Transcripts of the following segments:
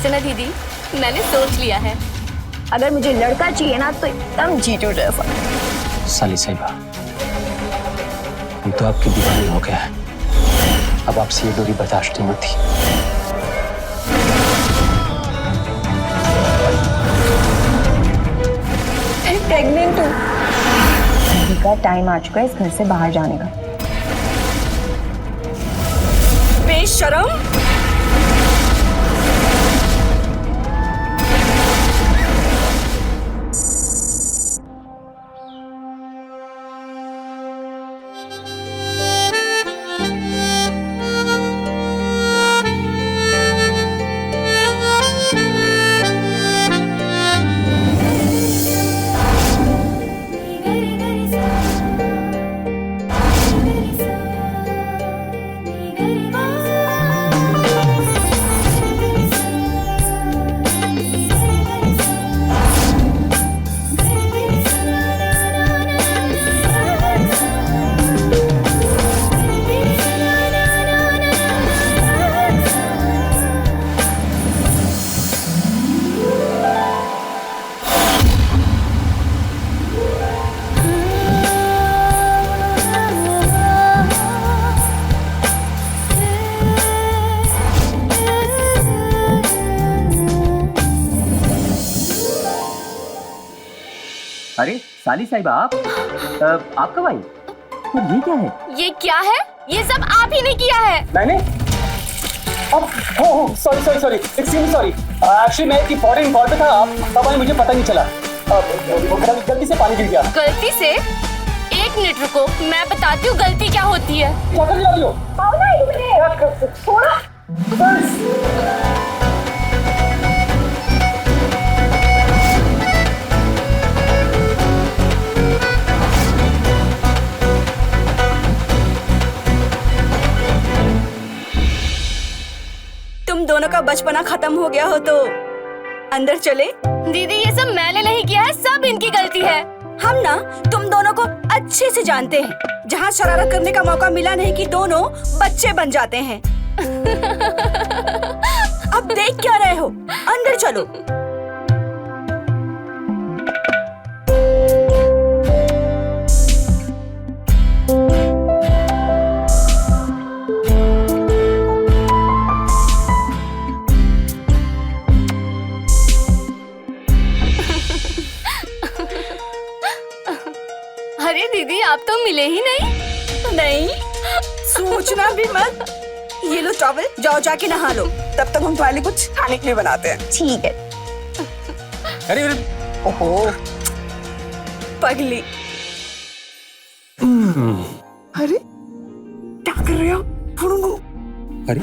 वैसे ना दीदी, मैंने सोच लिया है। अगर मुझे लड़का चाहिए ना तो एकदम जीजू जैसा। साली साहिबा, हम तो आपके दीवाने हो गया है। अब आपसे ये दूरी बर्दाश्त नहीं होती। प्रेग्नेंट हूँ। अभी का टाइम आ चुका है इस घर से बाहर जाने का। बेशरम। अरे साली साहिबा, आप कब आई? तो ये क्या है? ये क्या है? ये सब आप ही ने किया है। मैंने? Sorry, extremely sorry. एक्चुअली मैं एक इंपॉर्टेंट कॉल पे था, तब मुझे पता नहीं चला। गलती से पानी गिर गया। गलती से? 1 मिनट रुको, मैं बताती हूँ गलती क्या होती है। क्या कर रही हो? तुम दोनों का बचपना खत्म हो गया हो तो अंदर चले। दीदी ये सब मैंने नहीं किया है, सब इनकी गलती है। हम ना तुम दोनों को अच्छे से जानते हैं। जहाँ शरारत करने का मौका मिला नहीं कि दोनों बच्चे बन जाते हैं। अब देख क्या रहे हो, अंदर चलो। अरे दीदी आप तो मिले ही नहीं। सोचना भी मत। ये लो टॉवल, जाओ जाके नहा लो। तब तक हम तुम्हारे लिए कुछ खाने के लिए बनाते हैं। ठीक है। अरे ओहो, पगली। अरे क्या कर रहे हो? अरे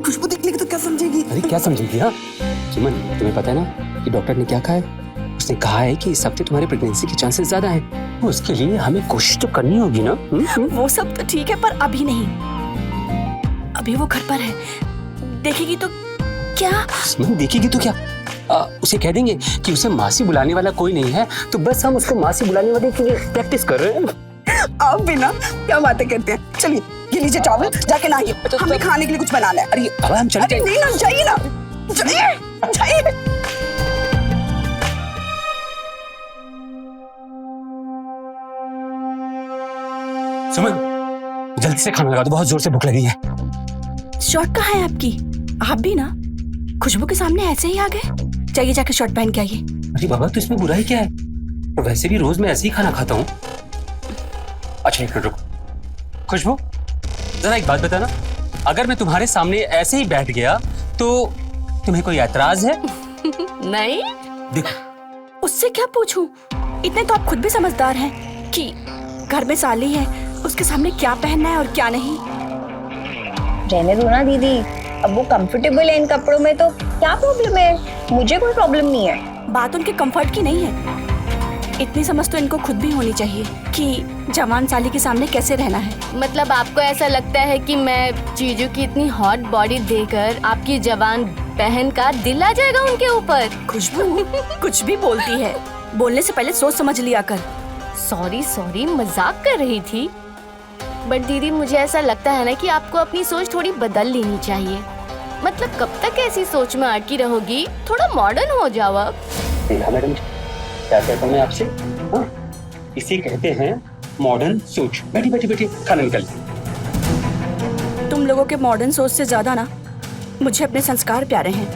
खुशबू दिखने तो क्या समझेगी? अरे क्या समझेगी? हाँ सुमन, तुम्हें पता है ना कि डॉक्टर ने क्या कहा है? उसने कहा है कि इस हफ्ते तुम्हारी प्रेगनेंसी के चांसेस ज्यादा हैं। उसके लिए हमें कोशिश तो करनी होगी ना। वो सब तो ठीक है, पर अभी नहीं। अभी वो घर पर है, देखेगी तो क्या? सुमन देखेगी तो क्या? उसे कह देंगे कि उसे मासी बुलाने वाला कोई नहीं है, तो बस हम उसको मासी बुलाने वाले के लिए प्रैक्टिस कर रहे हैं। आप भी ना क्या बातें करते हैं। चलिए ये लीजिए चावल, जाके नहाइए। हमें खाने के लिए कुछ बनाना है। अरे अब हम चलते हैं। नहीं ना, जाइए ना, जाइए। सुमन जल्दी से खाना लगा दो, बहुत जोर से भूख लगी है। शर्ट कहाँ है आपकी? आप भी ना खुशबू के सामने ऐसे ही आ गए। जाइए जाके शर्ट पहन के आइए। अरे बाबा, तो इसमें बुराई क्या है? और वैसे भी रोज मैं ऐसे ही खाना खाता हूँ। अच्छा एक मिनट रुको। खुशबू जरा एक बात बताना, अगर मैं तुम्हारे सामने ऐसे ही बैठ गया तो तुम्हें कोई ऐतराज है? नहीं। देखो उससे क्या पूछूं? इतने तो आप खुद भी समझदार हैं कि घर में साली है, उसके सामने क्या पहनना है और क्या नहीं। रहने दो ना दीदी, अब वो कंफर्टेबल है इन कपड़ों में तो क्या प्रॉब्लम है? मुझे कोई प्रॉब्लम नहीं है। बात उनके कंफर्ट की नहीं है, इतनी समझ तो इनको खुद भी होनी चाहिए कि जवान साली के सामने कैसे रहना है। मतलब आपको ऐसा लगता है कि मैं जीजू की इतनी हॉट बॉडी देखकर आपकी जवान बहन का दिल आ जाएगा उनके ऊपर? खुशबू कुछ भी बोलती है, बोलने से पहले सोच समझ लिया कर। सॉरी मजाक कर रही थी। बट दीदी मुझे ऐसा लगता है ना कि आपको अपनी सोच थोड़ी बदल लेनी चाहिए। मतलब कब तक ऐसी सोच में अटकी रहोगी? थोड़ा मॉडर्न हो जाओ अब। देखा मैडम क्या कहता हूँ मैं आपसे? हाँ? इसे कहते हैं मॉडर्न सोच। बैठी बैठी बैठी, खाना निकल। तुम लोगों के मॉडर्न सोच से ज्यादा ना मुझे अपने संस्कार प्यारे हैं,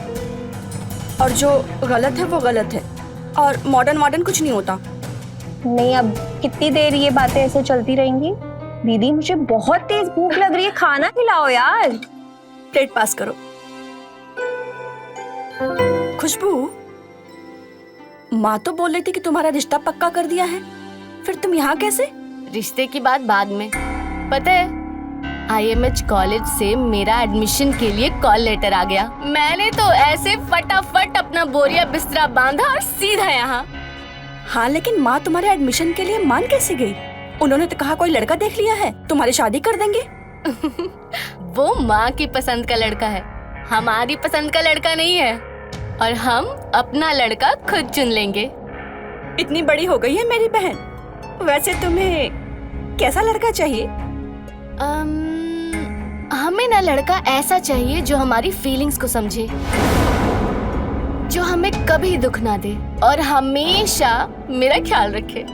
और जो गलत है वो गलत है, और मॉडर्न कुछ नहीं होता। नहीं, अब कितनी देर ये बातें ऐसे चलती रहेंगी? दीदी मुझे बहुत तेज भूख लग रही है, खाना खिलाओ यार। प्लेट पास करो। खुशबू, माँ तो बोल रही थी कि तुम्हारा रिश्ता पक्का कर दिया है, फिर तुम यहाँ कैसे? रिश्ते की बात बाद में। पता है IMH कॉलेज से मेरा एडमिशन के लिए कॉल लेटर आ गया। मैंने तो ऐसे फटाफट अपना बोरिया बिस्तरा बांधा और सीधा यहाँ। हाँ, लेकिन माँ तुम्हारे एडमिशन के लिए मान कैसे गई? उन्होंने तो कहा कोई लड़का देख लिया है, तुम्हारी शादी कर देंगे। वो माँ की पसंद का लड़का है, हमारी पसंद का लड़का नहीं है, और हम अपना लड़का खुद चुन लेंगे। इतनी बड़ी हो गई है मेरी बहन, वैसे तुम्हें कैसा लड़का चाहिए? हमें ना लड़का ऐसा चाहिए जो हमारी फीलिंग्स को समझे, जो हमें कभी दुख ना दे और हमेशा मेरा ख्याल रखे।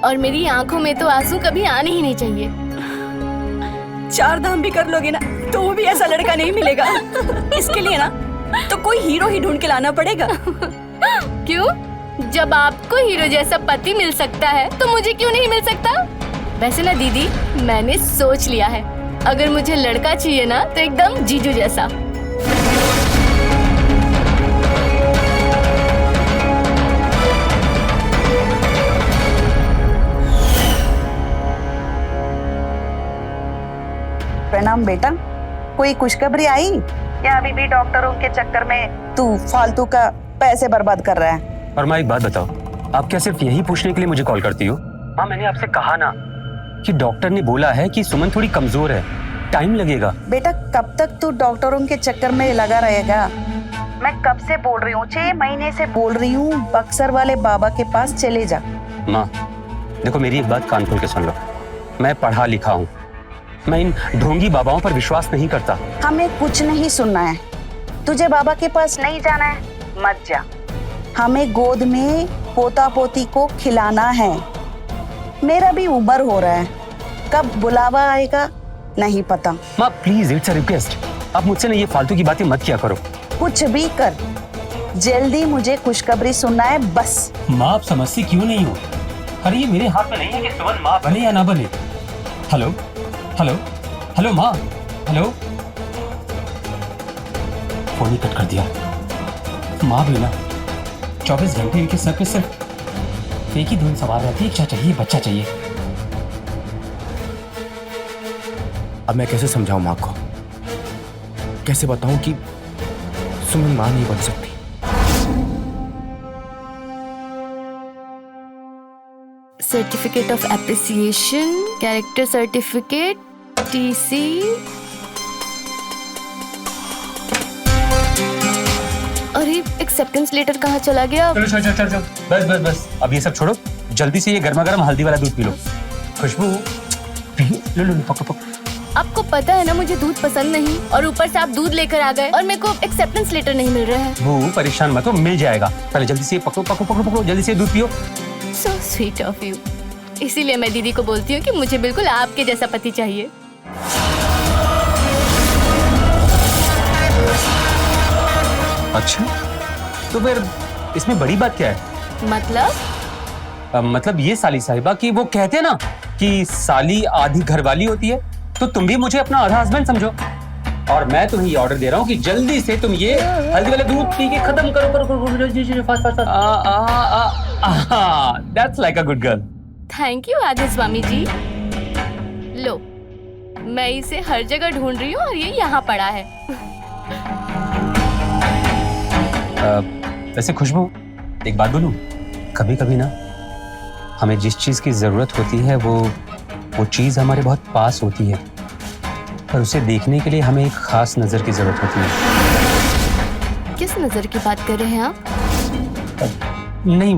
और मेरी आंखों में तो आंसू कभी आने ही नहीं चाहिए। 4 धाम भी कर लोगे ना तो भी ऐसा लड़का नहीं मिलेगा। इसके लिए ना तो कोई हीरो ही ढूंढ के लाना पड़ेगा। क्यों? जब आपको हीरो जैसा पति मिल सकता है तो मुझे क्यों नहीं मिल सकता? वैसे ना दीदी, मैंने सोच लिया है, अगर मुझे लड़का चाहिए ना तो एकदम जीजू जैसा। प्रणाम बेटा, कोई खुशखबरी आई या अभी भी डॉक्टरों के चक्कर में तू फालतू का पैसे बर्बाद कर रहा है? और माँ एक बात बताओ, आप क्या सिर्फ यही पूछने के लिए मुझे कॉल करती हो? माँ मैंने आपसे कहा ना कि डॉक्टर ने बोला है कि सुमन थोड़ी कमजोर है, टाइम लगेगा। बेटा कब तक तू डॉक्टरों के चक्कर में लगा रहेगा? मैं कब से बोल रही हूँ, 6 महीने से बोल रही हूँ, बक्सर वाले बाबा के पास चले जा। माँ देखो, मेरी एक बात कान खोल के सुन लो, मैं पढ़ा लिखा हूँ, मैं इन ढोंगी बाबाओं पर विश्वास नहीं करता। हमें कुछ नहीं सुनना है, तुझे बाबा के पास नहीं जाना है मत जा। हमें गोद में पोता पोती को खिलाना है। मेरा भी उम्र हो रहा है, कब बुलावा आएगा नहीं पता। माँ प्लीज, इट्स अ रिक्वेस्ट, आप मुझसे ना ये फालतू की बातें मत किया करो। कुछ भी कर, जल्दी मुझे खुशखबरी सुनना है बस। माँ आप समझती क्यों नहीं हो? अरे ये मेरे हाथ में नहीं है कि सुमन माँ बने या ना बने। हेलो हेलो हेलो माँ, हेलो। फोन ही कट कर दिया। माँ भी ना 24 घंटे इनके सर पे सिर्फ एक ही धुन सवार रहती है, क्या चाहिए? बच्चा चाहिए। अब मैं कैसे समझाऊं माँ को, कैसे बताऊं कि सुमन माँ नहीं बन सकती? Certificate of appreciation, character certificate, TC। अरे एक्सेप्टेंस लेटर कहाँ चला गया? चलो चलो चलो चलो, बस बस बस, अब ये सब छोड़ो, जल्दी से ये गर्मा गर्म हल्दी वाला दूध पी लो। खुशबू लो लो लो, पको पको। आपको पता है ना मुझे दूध पसंद नहीं, और ऊपर से आप दूध लेकर आ गए और मेरे को एक्सेप्टेंस लेटर नहीं मिल रहा है। वो परेशान मत हो, मिल जाएगा। पहले जल्दी से पकड़ो पकड़ो पकड़ो पकड़ो, जल्दी से दूध पियो। So sweet of you। इसीलिए मैं दीदी को बोलती हूँ कि मुझे बिल्कुल आपके जैसा पति चाहिए। अच्छा, तो फिर इसमें बड़ी बात क्या है? मतलब ये साली साहिबा की वो कहते हैं ना कि साली आधी घरवाली होती है, तो तुम भी मुझे अपना आधा हस्बैंड समझो, और मैं तुम्हें ये ऑर्डर दे रहा हूँ कि जल्दी से तुम ये हल्दी वाला दूध पी के खत्म करो करो करो, fast fast fast. That's like a good girl. Thank you आदि स्वामी जी। लो, मैं इसे हर जगह ढूंढ रही हूँ और ये यहाँ पड़ा है। वैसे खुशबू एक बात बोलूं, कभी कभी ना हमें जिस चीज की जरूरत होती है वो चीज हमारे बहुत पास होती है, पर उसे देखने के लिए हमें एक खास नजर की जरूरत होती है। किस नजर की बात कर रहे हैं आप? नहीं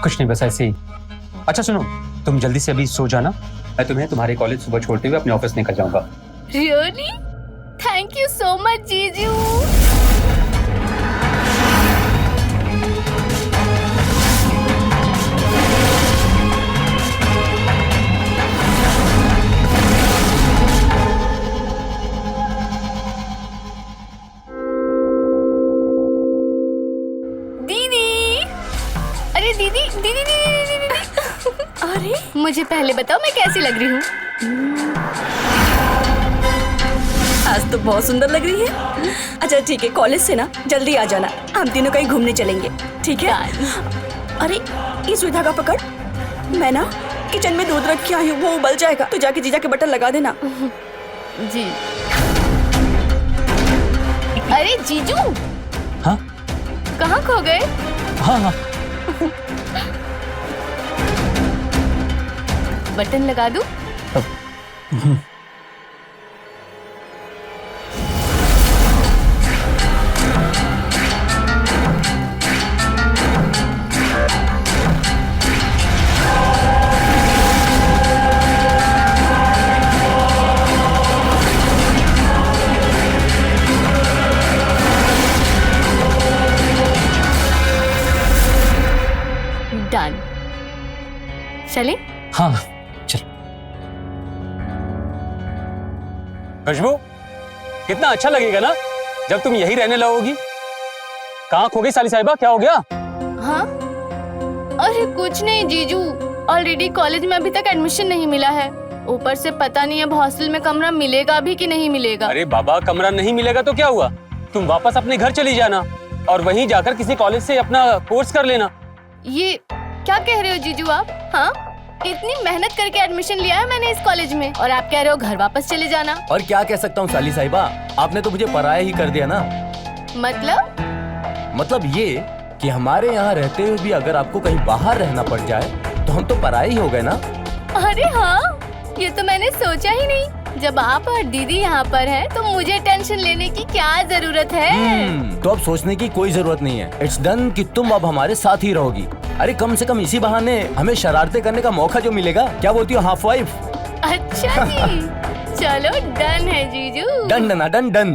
कुछ नहीं, बस ऐसे ही। अच्छा सुनो, तुम जल्दी से अभी सो जाना, मैं तुम्हें तुम्हारे कॉलेज सुबह छोड़ते हुए अपने ऑफिस निकल जाऊंगा। Really? Thank you so much जीजू। दीदी, अरे दीदी दीदी दीदी दीदी दीदी। अरे मुझे पहले बताओ मैं कैसी लग रही हूँ? आज तो बहुत सुंदर लग रही है। अच्छा ठीक है, कॉलेज से ना जल्दी आ जाना, हम तीनों कहीं घूमने चलेंगे, ठीक है? अरे ये सुविधा का पकड़, मैं ना किचन में दूध रख के आई हूँ, वो उबल जाएगा, तो जाके जीजा के बटन लगा देना। जी। अरे जीजू, हाँ कहाँ खो गए? हाँ हाँ बटन लगा दूं? डन। चले? हाँ चल। खुशबू, कितना अच्छा लगेगा ना जब तुम यही रहने लगोगी। कहाँ खो गई साली साहिबा, क्या हो गया? हाँ? अरे कुछ नहीं जीजू, ऑलरेडी कॉलेज में अभी तक एडमिशन नहीं मिला है। ऊपर से पता नहीं अब हॉस्टल में कमरा मिलेगा भी कि नहीं मिलेगा। अरे बाबा, कमरा नहीं मिलेगा तो क्या हुआ, तुम वापस अपने घर चली जाना और वहीं जाकर किसी कॉलेज से अपना कोर्स कर लेना। ये क्या कह रहे हो जीजू आप? हाँ, इतनी मेहनत करके एडमिशन लिया है मैंने इस कॉलेज में, और आप कह रहे हो घर वापस चले जाना। और क्या कह सकता हूँ साली साहिबा, आपने तो मुझे पराया ही कर दिया ना। मतलब ये कि हमारे यहाँ रहते हुए भी अगर आपको कहीं बाहर रहना पड़ जाए तो हम तो पराये ही हो गए ना। अरे हाँ, ये तो मैंने सोचा ही नहीं। जब आप और दीदी यहाँ पर हैं, तो मुझे टेंशन लेने की क्या जरूरत है? तो अब सोचने की कोई जरूरत नहीं है। इट्स डन कि तुम अब हमारे साथ ही रहोगी। अरे कम से कम इसी बहाने हमें शरारतें करने का मौका जो मिलेगा। क्या बोलती हो हाफ वाइफ? अच्छा जी, चलो डन है जीजू। Done done done done.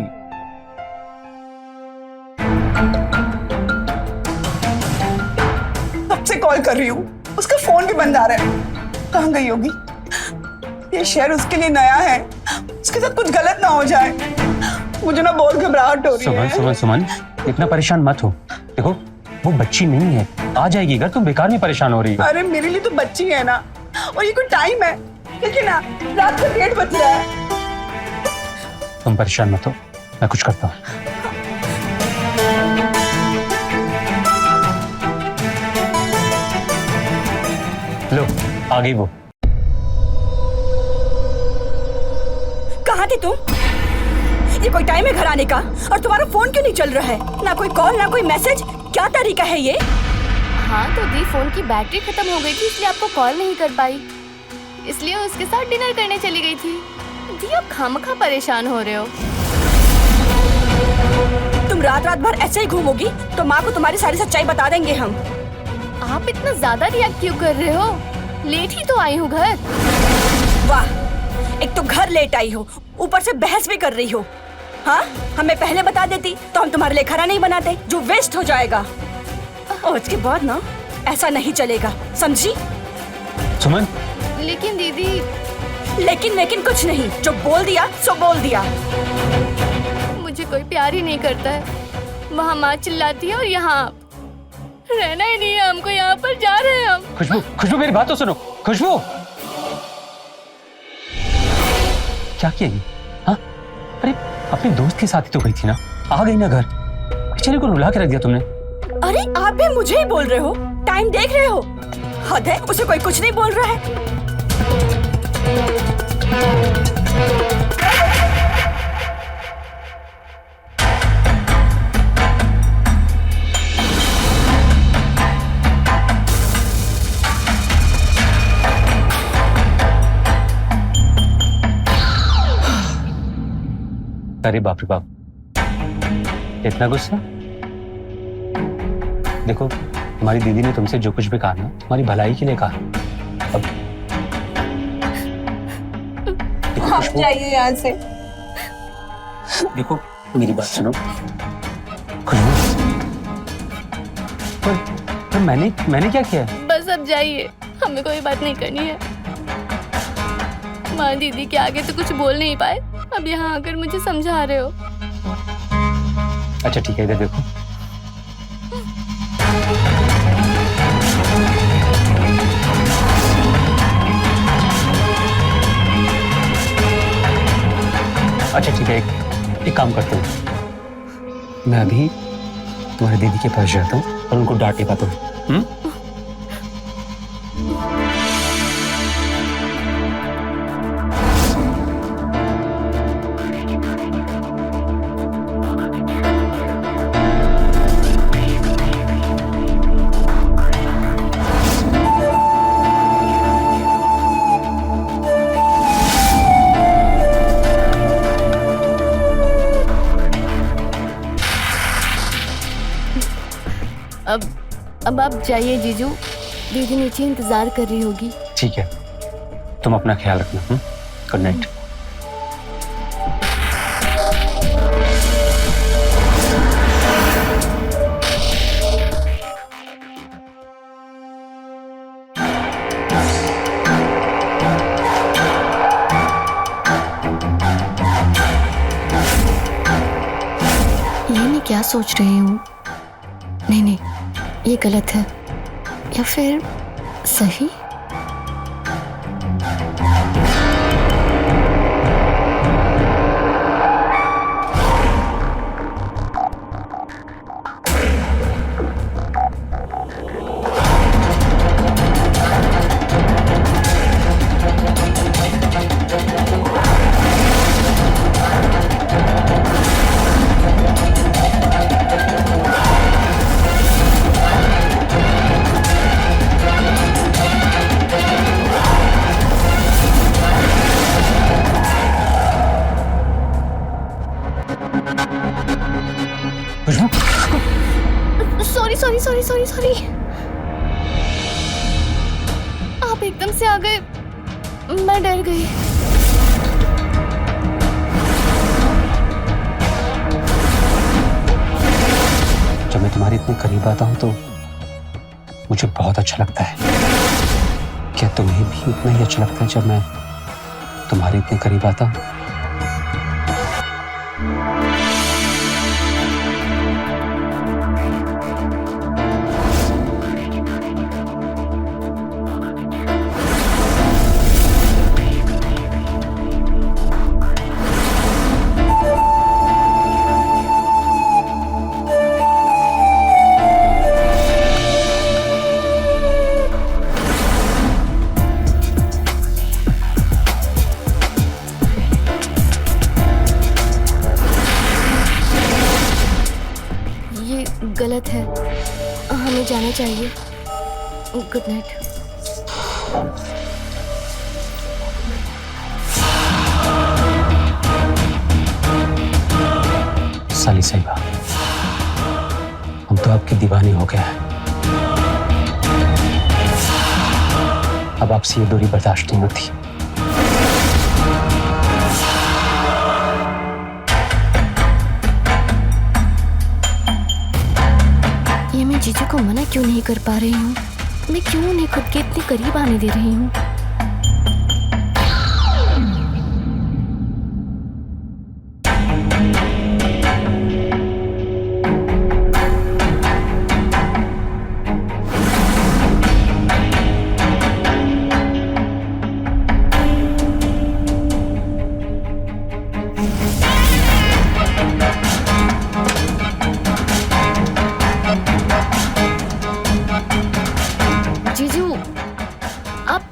कब से कॉल कर रही हूँ, उसका फोन भी बंद आ रहा है। कहाँ गई होगी? ये शहर उसके लिए नया है, उसके साथ कुछ गलत ना हो जाए। मुझे ना बहुत घबराहट हो रही है। सुमन सुमन, इतना परेशान मत हो। देखो वो बच्ची नहीं है, आ जाएगी घर, तुम बेकार में परेशान हो रही हो। अरे मेरे लिए तो बच्ची है ना, और ये कोई टाइम है? लेकिन ना रात का 1:30 बज रहा है। तुम परेशान मत हो, मैं कुछ करता हूँ। लो आ गई वो। कहाँ थी तुम? ये कोई टाइम है घर आने का? और तुम्हारा फोन क्यों नहीं चल रहा है? ना कोई कॉल ना कोई मैसेज, क्या तरीका है ये? हाँ तो दी, फोन की बैटरी खत्म हो गई थी, इसलिए आपको कॉल नहीं कर पाई, इसलिए उसके साथ डिनर करने चली गई थी। दी आप खामखा परेशान हो रहे हो। तुम रात रात भर ऐसे ही घूमोगी तो माँ को तुम्हारी सारी सच्चाई बता देंगे हम। आप इतना ज्यादा रिएक्ट क्यों कर रहे हो? लेट ही तो आई हूँ घर। वाह, एक तो घर लेट आई हो, ऊपर से बहस भी कर रही हो। हाँ, हमें पहले बता देती तो हम तुम्हारे लिए खाना नहीं बनाते, जो वेस्ट हो जाएगा। और उसके बाद ना ऐसा नहीं चलेगा, समझी? सुमन, लेकिन दीदी। लेकिन कुछ नहीं, जो बोल दिया सो बोल दिया। मुझे कोई प्यार ही नहीं करता है। वहाँ माँ चिल्लाती है और यहाँ आप। रहना ही नहीं है हमको, यहाँ पर जा रहे हैं हम। खुशबू खुशबू मेरी बात तो सुनो। खुशबू, क्या किया ये? हाँ, अरे अपने दोस्त के साथ ही तो गई थी ना, आ गई ना घर, बेचारे को रुला के रख दिया तुमने। अरे आप भी मुझे ही बोल रहे हो? टाइम देख रहे हो? हद है, उसे कोई कुछ नहीं बोल रहा है। अरे बाप रे बाप, इतना गुस्सा? देखो तुम्हारी दीदी ने तुमसे जो कुछ भी कहा ना, तुम्हारी भलाई के लिए कहा। अब आप जाइए यहाँ से। देखो मेरी बात सुनो। खुशबू, पर मैंने क्या किया है? बस अब जाइए, हमें कोई बात नहीं करनी है। माँ दीदी के आगे तो कुछ बोल नहीं पाए, अब यहाँ आकर मुझे समझा रहे हो। अच्छा ठीक है, इधर देखो। अच्छा ठीक है, एक काम करता हूँ, मैं अभी तुम्हारी दीदी के पास जाता हूँ और उनको डांटे पाता हूँ। अब आप जाइए जीजू, दीदी नीचे इंतजार कर रही होगी। ठीक है, तुम अपना ख्याल रखना। Good night. ये मैं क्या सोच रही हूँ? नहीं, ये गलत है या फिर सही? सॉरी। आप एकदम से आ गए, मैं डर गई। जब मैं तुम्हारे इतने करीब आता हूँ तो मुझे बहुत अच्छा लगता है। क्या तुम्हें भी उतना ही अच्छा लगता है जब मैं तुम्हारे इतने करीब आता हूँ? गलत है, हमें जाना चाहिए। Good night. साली साहिबा, हम तो आपके दीवाने हो गए हैं। अब आपसे ये दूरी बर्दाश्त नहीं होती। ये मैं जीजू को मना क्यों नहीं कर पा रही हूँ? मैं क्यों उन्हें खुद के इतने करीब आने दे रही हूँ?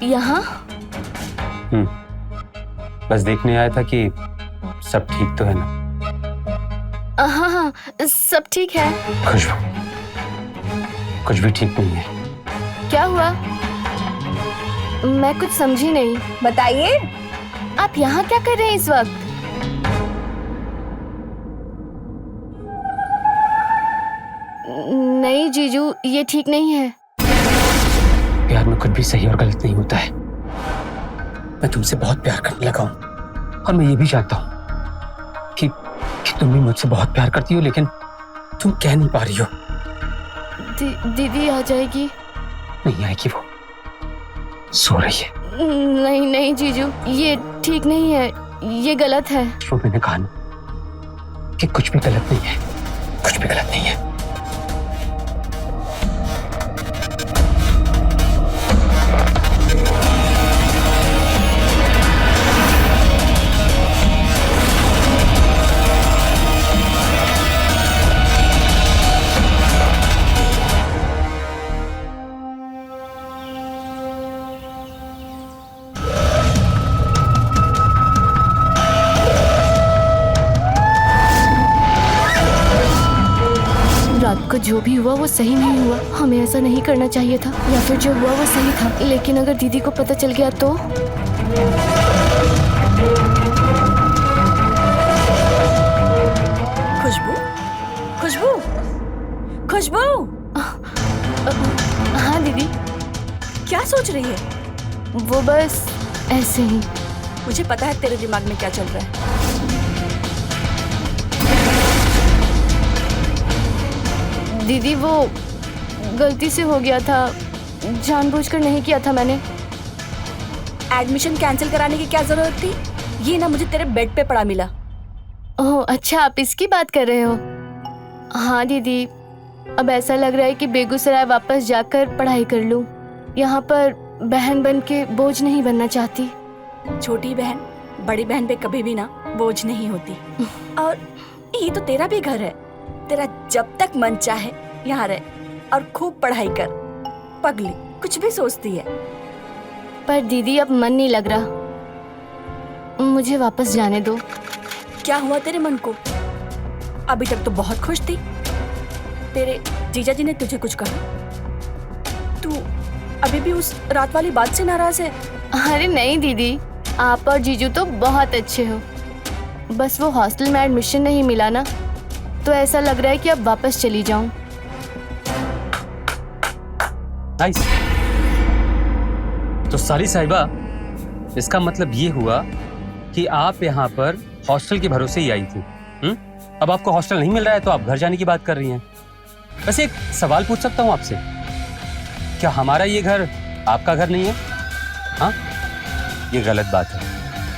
यहाँ? बस देखने आया था कि सब ठीक तो है ना? हाँ, सब ठीक है। खुशबू, कुछ भी ठीक नहीं है। क्या हुआ? मैं कुछ समझी नहीं। बताइए, आप यहाँ क्या कर रहे हैं इस वक्त? नहीं जीजू, ये ठीक नहीं है। प्यार में कुछ भी सही और गलत नहीं होता है। मैं तुमसे बहुत प्यार करने लगा हूं और मैं ये भी जानता हूं कि कि तुम भी मुझसे बहुत प्यार करती हो, लेकिन तुम कह नहीं पा रही हो। दीदी आ जाएगी। नहीं आएगी, वो सो रही है। नहीं नहीं जीजू, ये ठीक नहीं है, ये गलत है। वो मैंने कहा ना कि कुछ भी गलत नहीं है, कुछ भी गलत नहीं है। रात को जो भी हुआ वो सही नहीं हुआ, हमें ऐसा नहीं करना चाहिए था, या फिर जो हुआ वो सही था। लेकिन अगर दीदी को पता चल गया तो? खुशबू, खुशबू, खुशबू, हाँ दीदी। क्या सोच रही है? वो बस ऐसे ही। मुझे पता है तेरे दिमाग में क्या चल रहा है। दीदी वो गलती से हो गया था, जानबूझकर नहीं किया था मैंने। एडमिशन कैंसिल कराने की क्या जरूरत थी? ये ना मुझे तेरे बेड पे पड़ा मिला। ओह अच्छा, आप इसकी बात कर रहे हो? हाँ दीदी, अब ऐसा लग रहा है कि बेगूसराय वापस जाकर पढ़ाई कर लूं। यहाँ पर बहन बन के बोझ नहीं बनना चाहती। छोटी बहन बड़ी बहन पे कभी भी ना बोझ नहीं होती। और ये तो तेरा भी घर है, तेरा जब तक मन चाहे यहाँ रह और खूब पढ़ाई कर। पगली कुछ भी सोचती है। पर दीदी अब मन नहीं लग रहा, मुझे वापस जाने दो। क्या हुआ तेरे मन को? अभी तक तो बहुत खुश थी। तेरे जीजा जी ने तुझे कुछ कहा? तू अभी भी उस रात वाली बात से नाराज है? अरे नहीं दीदी, आप और जीजू तो बहुत अच्छे हो। बस वो हॉस्टल में एडमिशन नहीं मिला ना, तो ऐसा लग रहा है कि अब वापस चली जाऊं। नाइस। तो साली साहिबा, इसका मतलब ये हुआ कि आप यहाँ पर हॉस्टल के भरोसे ही आई थी। अब आपको हॉस्टल नहीं मिल रहा है तो आप घर जाने की बात कर रही हैं। वैसे एक सवाल पूछ सकता हूँ आपसे, क्या हमारा ये घर आपका घर नहीं है? हाँ, ये गलत बात है।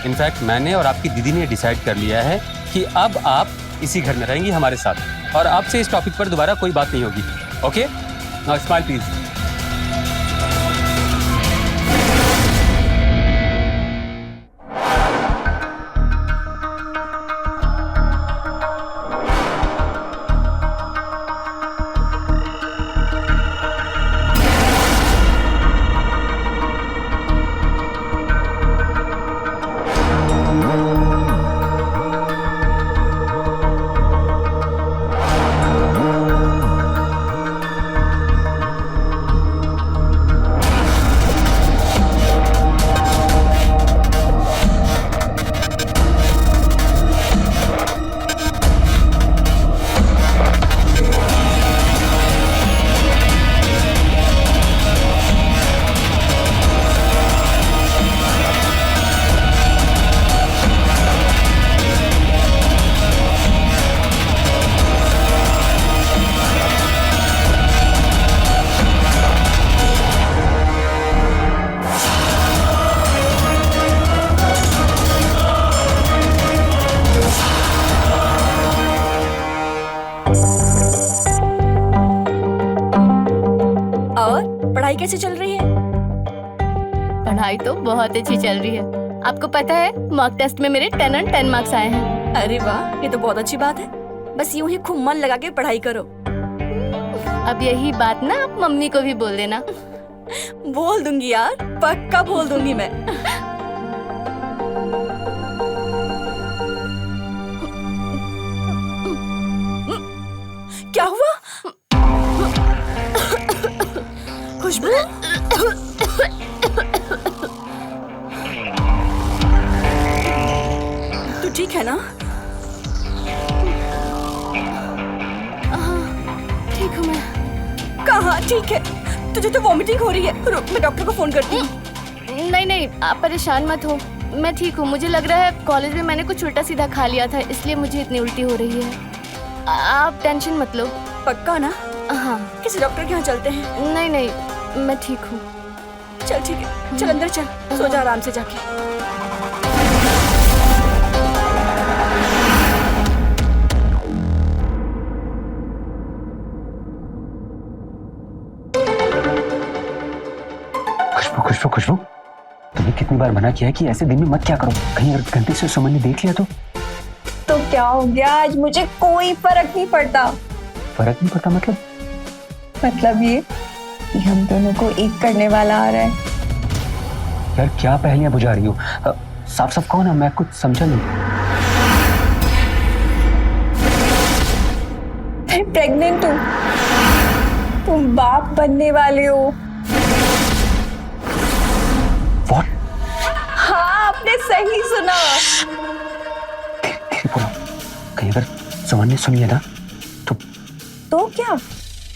इनफैक्ट मैंने और आपकी दीदी ने डिसाइड कर लिया है कि अब आप इसी घर में रहेंगी हमारे साथ, और आपसे इस टॉपिक पर दोबारा कोई बात नहीं होगी। Okay, now smile please. पढ़ाई कैसे चल रही है? पढ़ाई तो बहुत अच्छी चल रही है। आपको पता है मॉक टेस्ट में मेरे 10 और 10 मार्क्स आए हैं। अरे वाह, ये तो बहुत अच्छी बात है। बस यूं ही खूब मन लगा के पढ़ाई करो। अब यही बात ना आप मम्मी को भी बोल देना। बोल दूंगी यार, पक्का बोल दूंगी मैं। क्या हुआ? खुशबू, तू ठीक है ना? ठीक हूँ मैं। कहाँ ठीक है? तुझे तो वॉमिटिंग हो रही है। रुक, मैं डॉक्टर को फोन करती हूँ। नहीं नहीं, आप परेशान मत हो, मैं ठीक हूँ। मुझे लग रहा है कॉलेज में मैंने कुछ उल्टा सीधा खा लिया था, इसलिए मुझे इतनी उल्टी हो रही है। आप टेंशन मत लो। पक्का ना? हाँ। किसी डॉक्टर के यहाँ चलते हैं? नहीं नहीं, मैं ठीक हूँ। चल ठीक है, चल अंदर चल, सो जा आराम से जाके। खुशबू खुशबू, तुम्हें कितनी बार मना किया है कि ऐसे दिन में मत क्या करो, कहीं अगर गलती से सुमन ने देख लिया तो क्या हो गया? आज मुझे कोई फर्क नहीं पड़ता। फर्क नहीं पड़ता मतलब? मतलब ये कि हम दोनों को एक करने वाला आ रहा है। यार क्या पहेलियां बुझा रही हो? साफ साफ कौन है? मैं कुछ समझा नहीं। मैं प्रेग्नेंट हूँ, तुम बाप बनने वाले हो। What? हाँ, आपने सही सुना। बोलो, कहीं अगर सुमन ने सुन लिया ना तो क्या?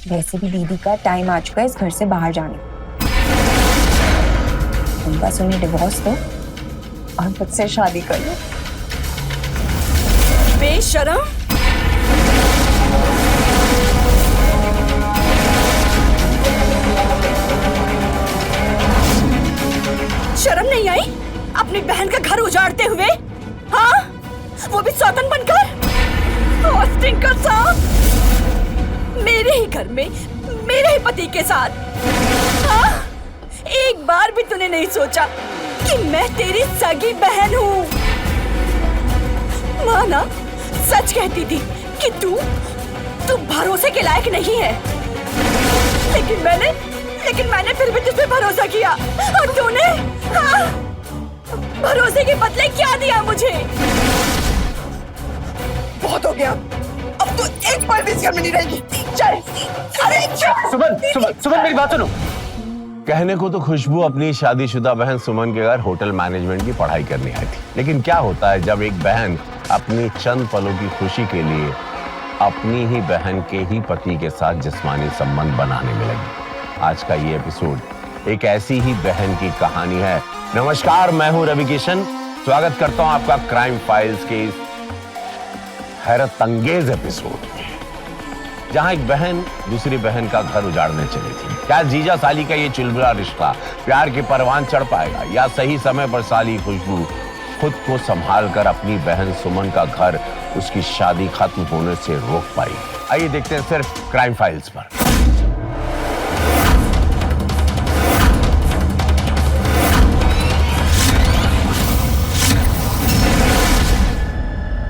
वैसे भी दीदी का टाइम आ चुका है इस घर से बाहर जाने। तुम बस उन्हें डिवोर्स दो और मुझसे शादी कर लो। बेशरम! शर्म नहीं आई अपनी बहन का घर उजाड़ते हुए? हाँ, वो भी सौतन बनकर। ऑस्टिन का साथ मेरे ही घर में मेरे ही पति के साथ। हाँ, एक बार भी तूने नहीं सोचा कि मैं तेरी सगी बहन हूँ। माँ ना सच कहती थी कि तू भरोसे के लायक नहीं है, लेकिन मैंने फिर भी तुझ पे भरोसा किया और तूने भरोसे के बदले क्या दिया मुझे? बहुत हो गया, अब तो एक पल भी इस घर में नहीं रहेगी। चल। अरे सुमन मेरी बात सुनो। कहने को तो खुशबू अपनी शादीशुदा बहन सुमन के घर होटल मैनेजमेंट की पढ़ाई करने आई थी, लेकिन क्या होता है जब एक बहन अपनी चंद पलों की खुशी के लिए अपनी ही बहन के ही पति के साथ जिस्मानी संबंध बनाने में लगी। आज का ये एपिसोड एक ऐसी ही बहन की कहानी है। नमस्कार, मैं हूं रवि किशन। स्वागत करता हूं आपका क्राइम फाइल्स के इस हैरत अंगेज एपिसोड में, जहां एक बहन दूसरी बहन का घर उजाड़ने चली थी। क्या जीजा साली का ये चुलबुला रिश्ता प्यार के परवान चढ़ पाएगा, या सही समय पर साली खुशबू खुद को संभाल कर अपनी बहन सुमन का घर उसकी शादी खत्म होने से रोक पाई? आइए देखते हैं सिर्फ क्राइम फाइल्स पर।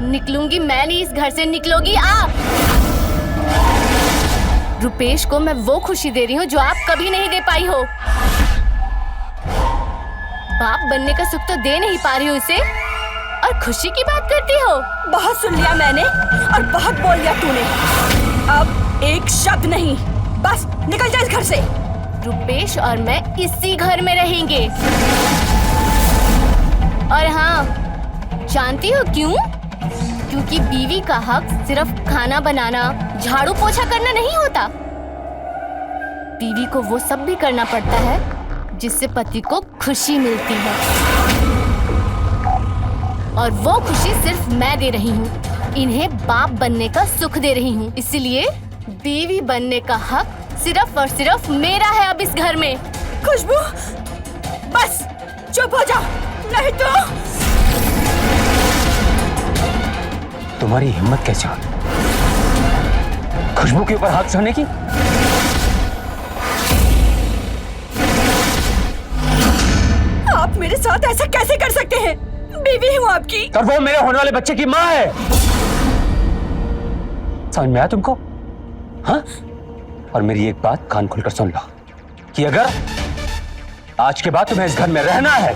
निकलूंगी मैं नहीं, इस घर से निकलोगी आप। रुपेश को मैं वो खुशी दे रही हूँ जो आप कभी नहीं दे पाई हो। बाप बनने का सुख तो दे नहीं पा रही हो इसे, और खुशी की बात करती हो। बहुत सुन लिया मैंने और बहुत बोल लिया तूने। अब एक शब्द नहीं, बस निकल जा इस घर से। रुपेश और मैं इसी घर में रहेंगे। और हाँ, जानती हो क्यों? क्योंकि बीवी का हक सिर्फ खाना बनाना, झाड़ू पोछा करना नहीं होता। बीवी को वो सब भी करना पड़ता है जिससे पति को खुशी मिलती है, और वो खुशी सिर्फ मैं दे रही हूँ। इन्हें बाप बनने का सुख दे रही हूँ, इसलिए बीवी बनने का हक सिर्फ और सिर्फ मेरा है अब इस घर में। खुशबू, बस चुप हो जा, नहीं तो। तुम्हारी हिम्मत कैसे हुई खुशबू के ऊपर हाथ उठाने की? आप मेरे साथ ऐसा कैसे कर सकते हैं? बीवी हूँ आपकी। और वो मेरे होने वाले बच्चे की माँ है। समझ में आया तुमको? हाँ? और मेरी एक बात कान खोलकर सुन लो कि अगर आज के बाद तुम्हें इस घर में रहना है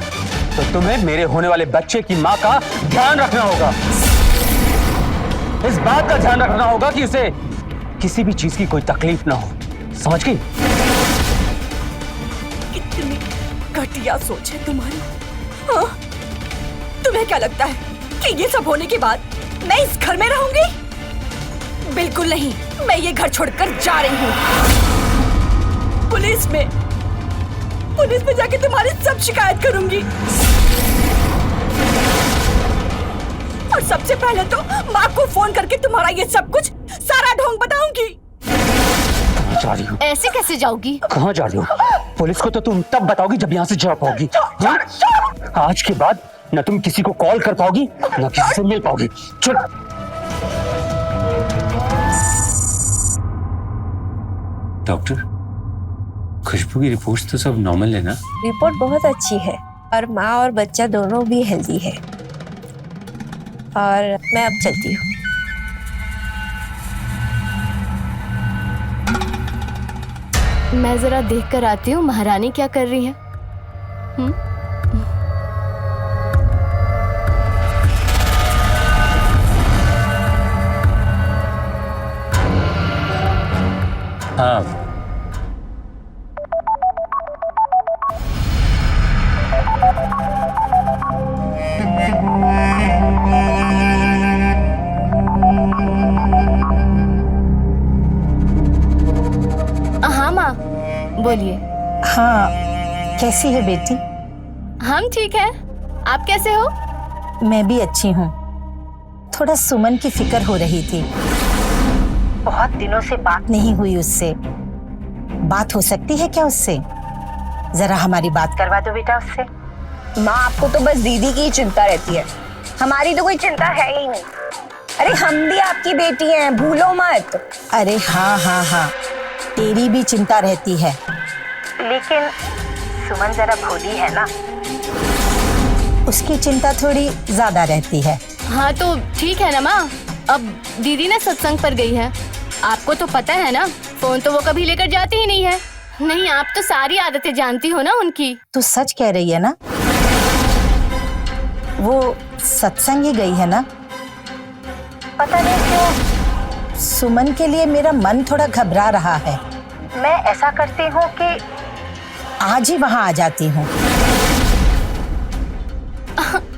तो तुम्हें मेरे होने वाले बच्चे की माँ का ध्यान रखना होगा। इस बात का ध्यान रखना होगा कि उसे किसी भी चीज की कोई तकलीफ ना हो। समझ गई? कितनी घटिया सोच है तुम्हारी। हाँ? तुम्हें क्या लगता है कि ये सब होने के बाद मैं इस घर में रहूंगी? बिल्कुल नहीं, मैं ये घर छोड़कर जा रही हूँ। पुलिस में जाके तुम्हारी सब शिकायत करूंगी। सबसे पहले तो माँ को फोन करके तुम्हारा ये सब कुछ सारा ढोंग बताऊंगी। कहाँ जा रही हो? ऐसे कैसे जाओगी? कहाँ जा रही हो? पुलिस को तो तुम तब बताओगी जब यहाँ से जा पाओगी। हाँ? आज के बाद न तुम किसी को कॉल कर पाओगी न किसी से मिल पाओगी। चल। डॉक्टर, खुशबू की रिपोर्ट्स तो सब नॉर्मल है ना? रिपोर्ट बहुत अच्छी है और माँ और बच्चा दोनों भी हेल्दी है। और मैं अब चलती हूँ। मैं जरा देख कर आती हूँ महारानी क्या कर रही है। हाँ। हाँ माँ, बोलिए। हाँ, कैसी है बेटी? हम ठीक है, आप कैसे हो? मैं भी अच्छी हूँ। थोड़ा सुमन की फिक्र हो रही थी। बहुत दिनों से बात नहीं हुई उससे। बात हो सकती है क्या उससे? जरा हमारी बात करवा दो बेटा उससे। माँ, आपको तो बस दीदी की ही चिंता रहती है, हमारी तो कोई चिंता है ही नहीं। अरे हम भी आपकी बेटी हैं, भूलो मत। अरे हाँ हाँ हाँ, तेरी भी चिंता रहती है, लेकिन सुमन जरा भोली है ना, उसकी चिंता थोड़ी ज्यादा रहती है। हाँ तो ठीक है ना माँ, अब दीदी ने सत्संग पर गई है। आपको तो पता है ना, फोन तो वो कभी लेकर जाती ही नहीं है। नहीं, आप तो सारी आदतें जानती हो ना उनकी। तू सच कह रही है ना? वो सत्संग ही गई है ना? पता नहीं क्यों सुमन के लिए मेरा मन थोड़ा घबरा रहा है। मैं ऐसा करती हूँ कि आज ही वहाँ आ जाती हूँ।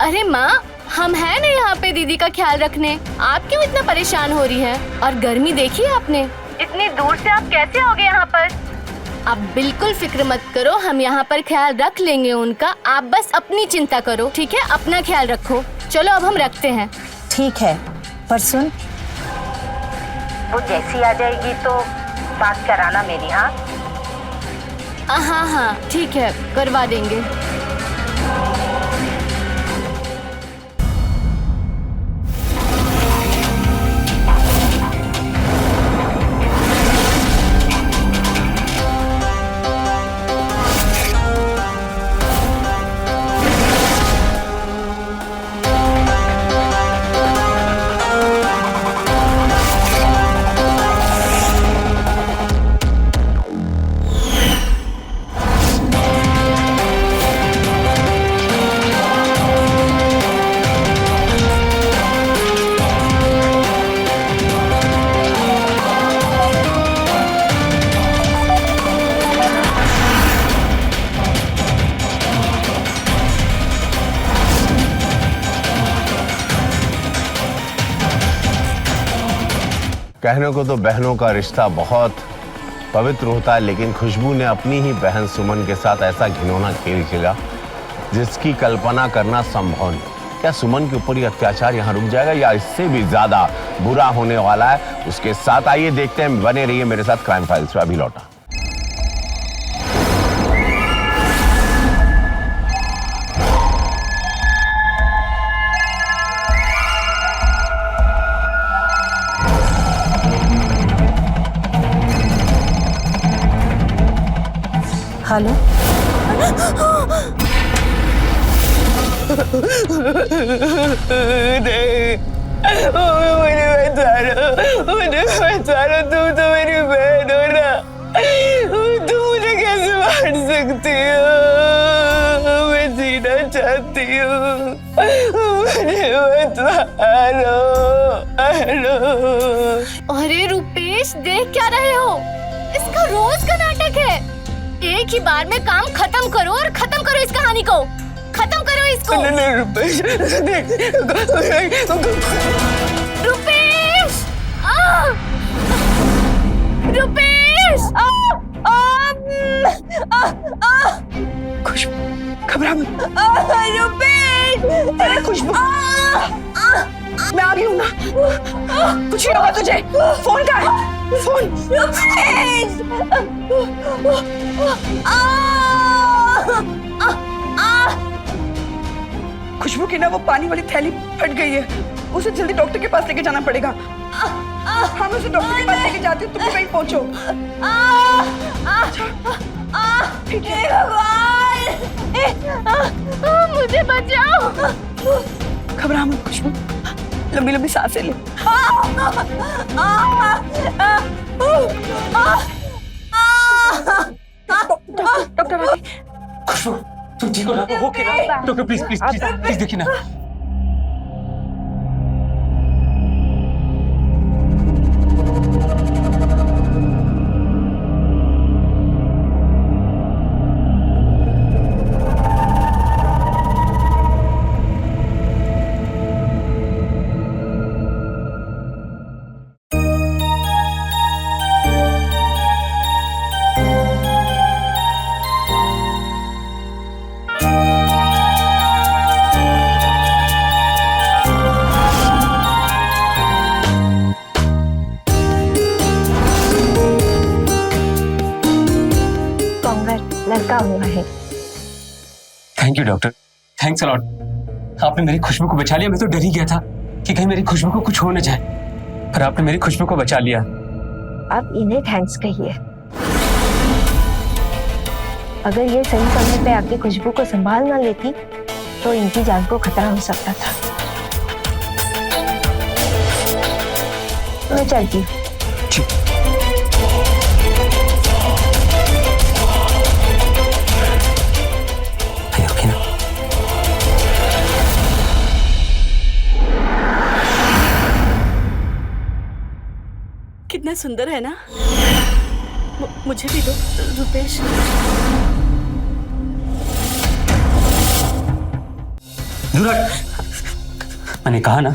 अरे माँ, हम हैं ना यहाँ पे दीदी का ख्याल रखने। आप क्यों इतना परेशान हो रही हैं? और गर्मी देखी है आपने? इतनी दूर से आप कैसे आओगे यहाँ पर? आप बिल्कुल फिक्र मत करो, हम यहाँ पर ख्याल रख लेंगे उनका। आप बस अपनी चिंता करो, ठीक है? अपना ख्याल रखो। चलो अब हम रखते हैं। ठीक है, पर सुन, वो जैसी आ जाएगी तो बात कराना मेरी। हाँ हाँ हाँ ठीक है, करवा देंगे। कहने को तो बहनों का रिश्ता बहुत पवित्र होता है, लेकिन खुशबू ने अपनी ही बहन सुमन के साथ ऐसा घिनौना खेल खेला जिसकी कल्पना करना संभव नहीं। क्या सुमन के ऊपर ये अत्याचार यहाँ रुक जाएगा या इससे भी ज्यादा बुरा होने वाला है उसके साथ? आइए देखते हैं, बने रहिए मेरे साथ क्राइम फाइल्स पे। अभी लौटा। हेलो, मुझे बचा लो, तुम तो मेरी बहन हो ना, तुम मुझे कैसे मार सकती हो? मैं जीना चाहती हूँ, मुझे मत मारो। अरे रुपेश, देख क्या रहे हो? इसका रोज का नाटक है। एक ही बार में काम खत्म करो और खत्म करो इस कहानी को। खत्म करो इसको। नहीं रुपेश, रुपेश, रुपेश, खुशबू घबरा मत। रुपेश, अरे खुशबू, मैं आ रही हूँ ना। कुछ नहीं होगा तुझे। फोन का है, फोन। खुशबू की ना वो पानी वाली थैली फट गई है, उसे जल्दी डॉक्टर के पास लेके जाना पड़ेगा। हाँ मैं उसे डॉक्टर के पास लेके जाती हूँ, तुम भी वहीं पहुंचो। ठीक है। मुझे बचाओ। घबरा मत खुशबू, लंबी लंबी सांसें ले। डॉक्टर आ गए। खुशबू तुम ठीक हो ना? ओके ना? Doctor please please please please देखिए ना। लड़का हुआ है। Thank you doctor, thanks a lot. आपने मेरी खुशबू को बचा लिया। मैं तो डर ही गया था कि कहीं मेरी खुशबू को कुछ हो न जाए, पर आपने मेरी खुशबू को बचा लिया। अब इन्हें थैंक्स कहिए। अगर ये सही समय पे आके खुशबू को संभाल ना लेती तो इनकी जान को खतरा हो सकता था। मैं चलती हूँ। कितना सुंदर है ना। मुझे भी दो रुपेश। मैंने कहा ना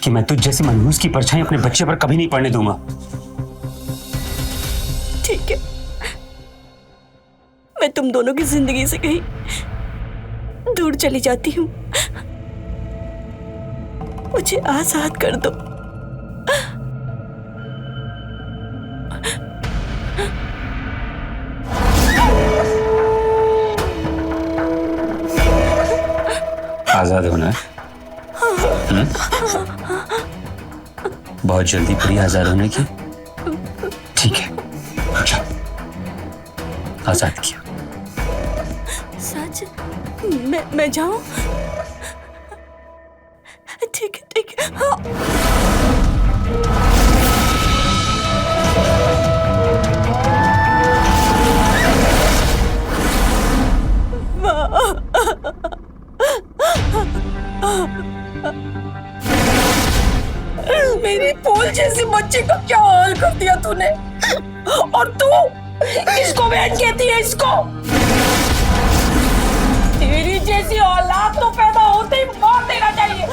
कि मैं तुझ जैसी मनहूस की परछाई अपने बच्चे पर कभी नहीं पड़ने दूंगा। ठीक है, मैं तुम दोनों की जिंदगी से कहीं दूर चली जाती हूँ। मुझे आजाद कर दो। आजाद होना है? बहुत जल्दी पड़ी आजाद होने की। ठीक है, अच्छा आजाद किया। सच? मैं जाऊं? ठीक है ठीक है। हाँ। मेरी फूल जैसी बच्ची का क्या हाल कर दिया तूने। और तू इसको बहन कहती है? इसको तेरी जैसी औलाद तो पैदा होते ही मार देना चाहिए।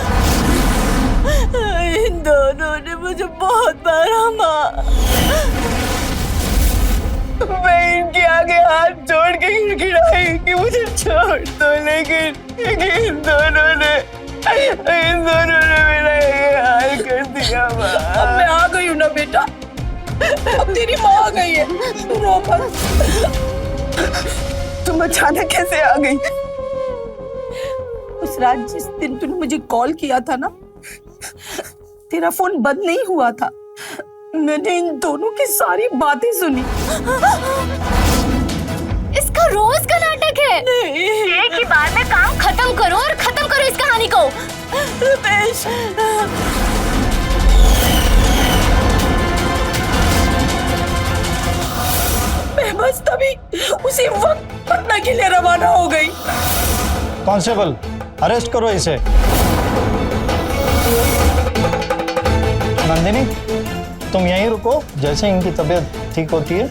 इन दोनों ने मुझे बहुत मारा माँ। मैं इनके आगे हाथ जोड़ के गिड़गिड़ाई कि मुझे छोड़ दो, लेकिन इन दोनों ने मेरा ये हाल कर दिया। अब मैं आ गई हूँ ना बेटा, अब तेरी माँ आ गई है। रो मत। तुम अचानक कैसे आ गई? उस रात जिस दिन तूने मुझे कॉल किया था ना, तेरा फोन बंद नहीं हुआ था। मैंने इन दोनों की सारी बातें सुनी। इसका रोज का नाटक है। एक ही बार में काम खत्म करो और खत्म करो इस कहानी को। रुपेश, मैं बस तभी उसी वक्त पटना के लिए रवाना हो गई। कांस्टेबल, अरेस्ट करो इसे। नंदिनी, तुम यहीं रुको, जैसे इनकी तबीयत ठीक होती है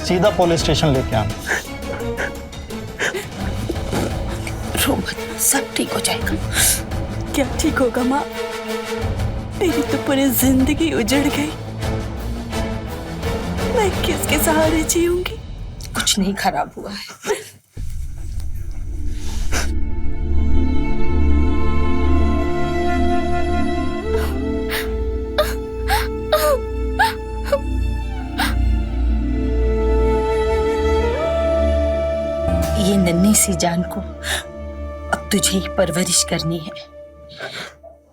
सीधा पुलिस स्टेशन लेके आना। रो मत, सब ठीक हो जाएगा। क्या ठीक होगा माँ? मेरी तो पूरी जिंदगी उजड़ गई। मैं किसके सहारे जीऊंगी? कुछ नहीं खराब हुआ है। सी जान को अब तुझे ही परवरिश करनी है।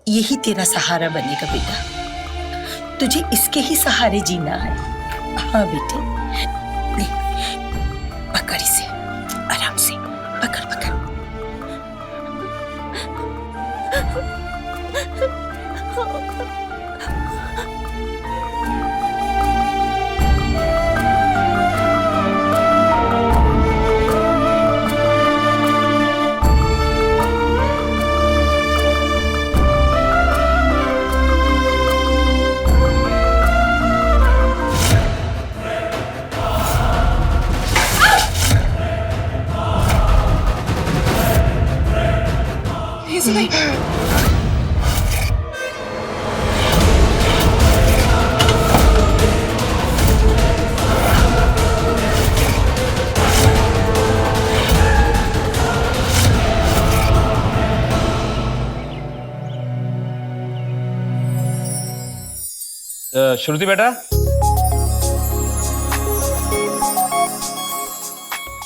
यही तेरा सहारा बनेगा बेटा, तुझे इसके ही सहारे जीना है। हाँ बेटे, ले, पकड़ इसे आराम से, पकड़ पकड़। श्रुति बेटा,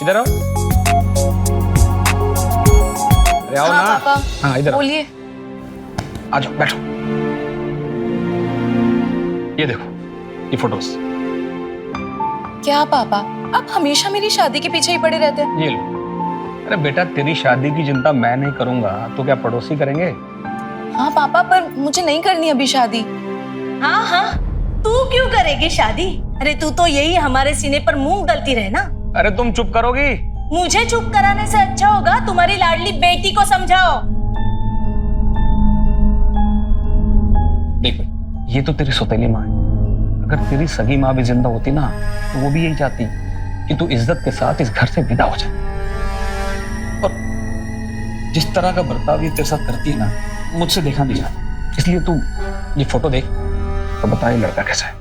इधर आओ। अरे आओ ना। पापा, हाँ इधर बोलिए। आ जाओ, बैठो। ये देखो, ये फोटोज। क्या पापा, आप हमेशा मेरी शादी के पीछे ही पड़े रहते हैं। ये लो। अरे बेटा, तेरी शादी की चिंता मैं नहीं करूंगा तो क्या पड़ोसी करेंगे? हाँ पापा, पर मुझे नहीं करनी अभी शादी। हाँ हाँ, तू क्यों करेगी शादी? अरे तू तो यही हमारे सीने पर मूंग दलती रहे ना। अरे तुम चुप करोगी? मुझे चुप कराने से अच्छा होगा तुम्हारी लाडली बेटी को समझाओ। देख, ये तो तेरी सौतेली माँ है। अगर तेरी सगी माँ भी जिंदा होती ना तो वो भी यही चाहती कि तू इज्जत के साथ इस घर से विदा हो जाए। और जिस तरह का बर्ताव ये तेरे साथ करती है ना, मुझसे देखा नहीं जाता। इसलिए तू ये फोटो देख तो बता ये लड़का कैसा है।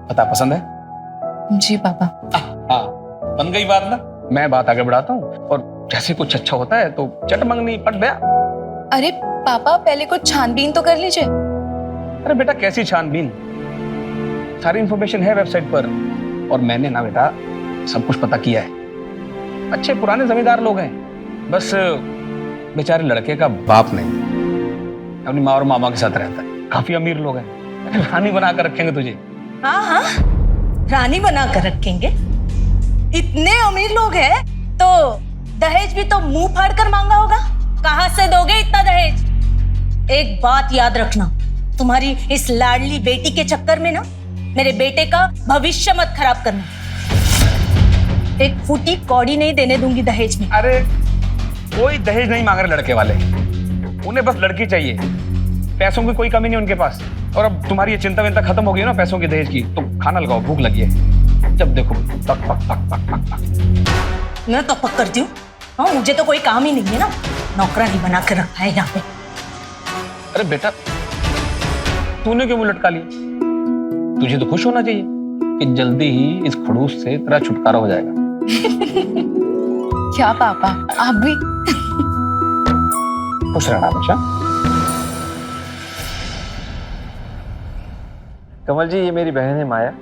बता, पसंद है? जी पापा। हाँ, बन गई बात ना। मैं बात आगे बढ़ाता हूँ और जैसे कुछ अच्छा होता है तो चट मंगनी पट गया। अरे पापा, पहले कुछ छानबीन तो कर लीजिए। अरे बेटा, कैसी छानबीन? सारी इंफॉर्मेशन है वेबसाइट पर और मैंने ना बेटा सब कुछ पता किया है। अच्छे पुराने जमींदार लोग हैं, बस बेचारे लड़के का बाप नहीं, अपनी माँ और मामा के साथ रहता है। काफी अमीर लोग हैं, रानी बना कर रखेंगे तुझे। हाँ हाँ, रानी बना कर रखेंगे। इतने अमीर लोग हैं तो दहेज भी तो मुंह फाड़ कर मांगा होगा। कहाँ से दोगे इतना दहेज? एक बात याद रखना, तुम्हारी इस लाडली बेटी के चक्कर में ना मेरे बेटे का भविष्य मत खराब करना। एक फूटी कौड़ी नहीं देने दूंगी दहेज में। अरे कोई दहेज नहीं मांग रहे लड़के वाले, उन्हें बस लड़की चाहिए। पैसों की कोई कमी नहीं उनके पास। और अब तुम्हारी ये चिंता विंता खत्म हो गई ना पैसों की, दहेज की, तो खाना लगाओ, भूख लगी है। जब देखो पक पक पक पक पक पक। मैं तो पक करती हूँ। हाँ, मुझे तो कोई काम ही नहीं है ना, नौकरानी बना कर रखा है यहाँ पे। अरे बेटा, तूने क्यों मुंह लटका लिया? तुझे तो खुश होना चाहिए कि जल्दी ही इस खड़ूस से तेरा छुटकारा हो जाएगा। क्या पापा, आप भी? खुश रहना हमेशा। कमल जी, ये मेरी बहन है माया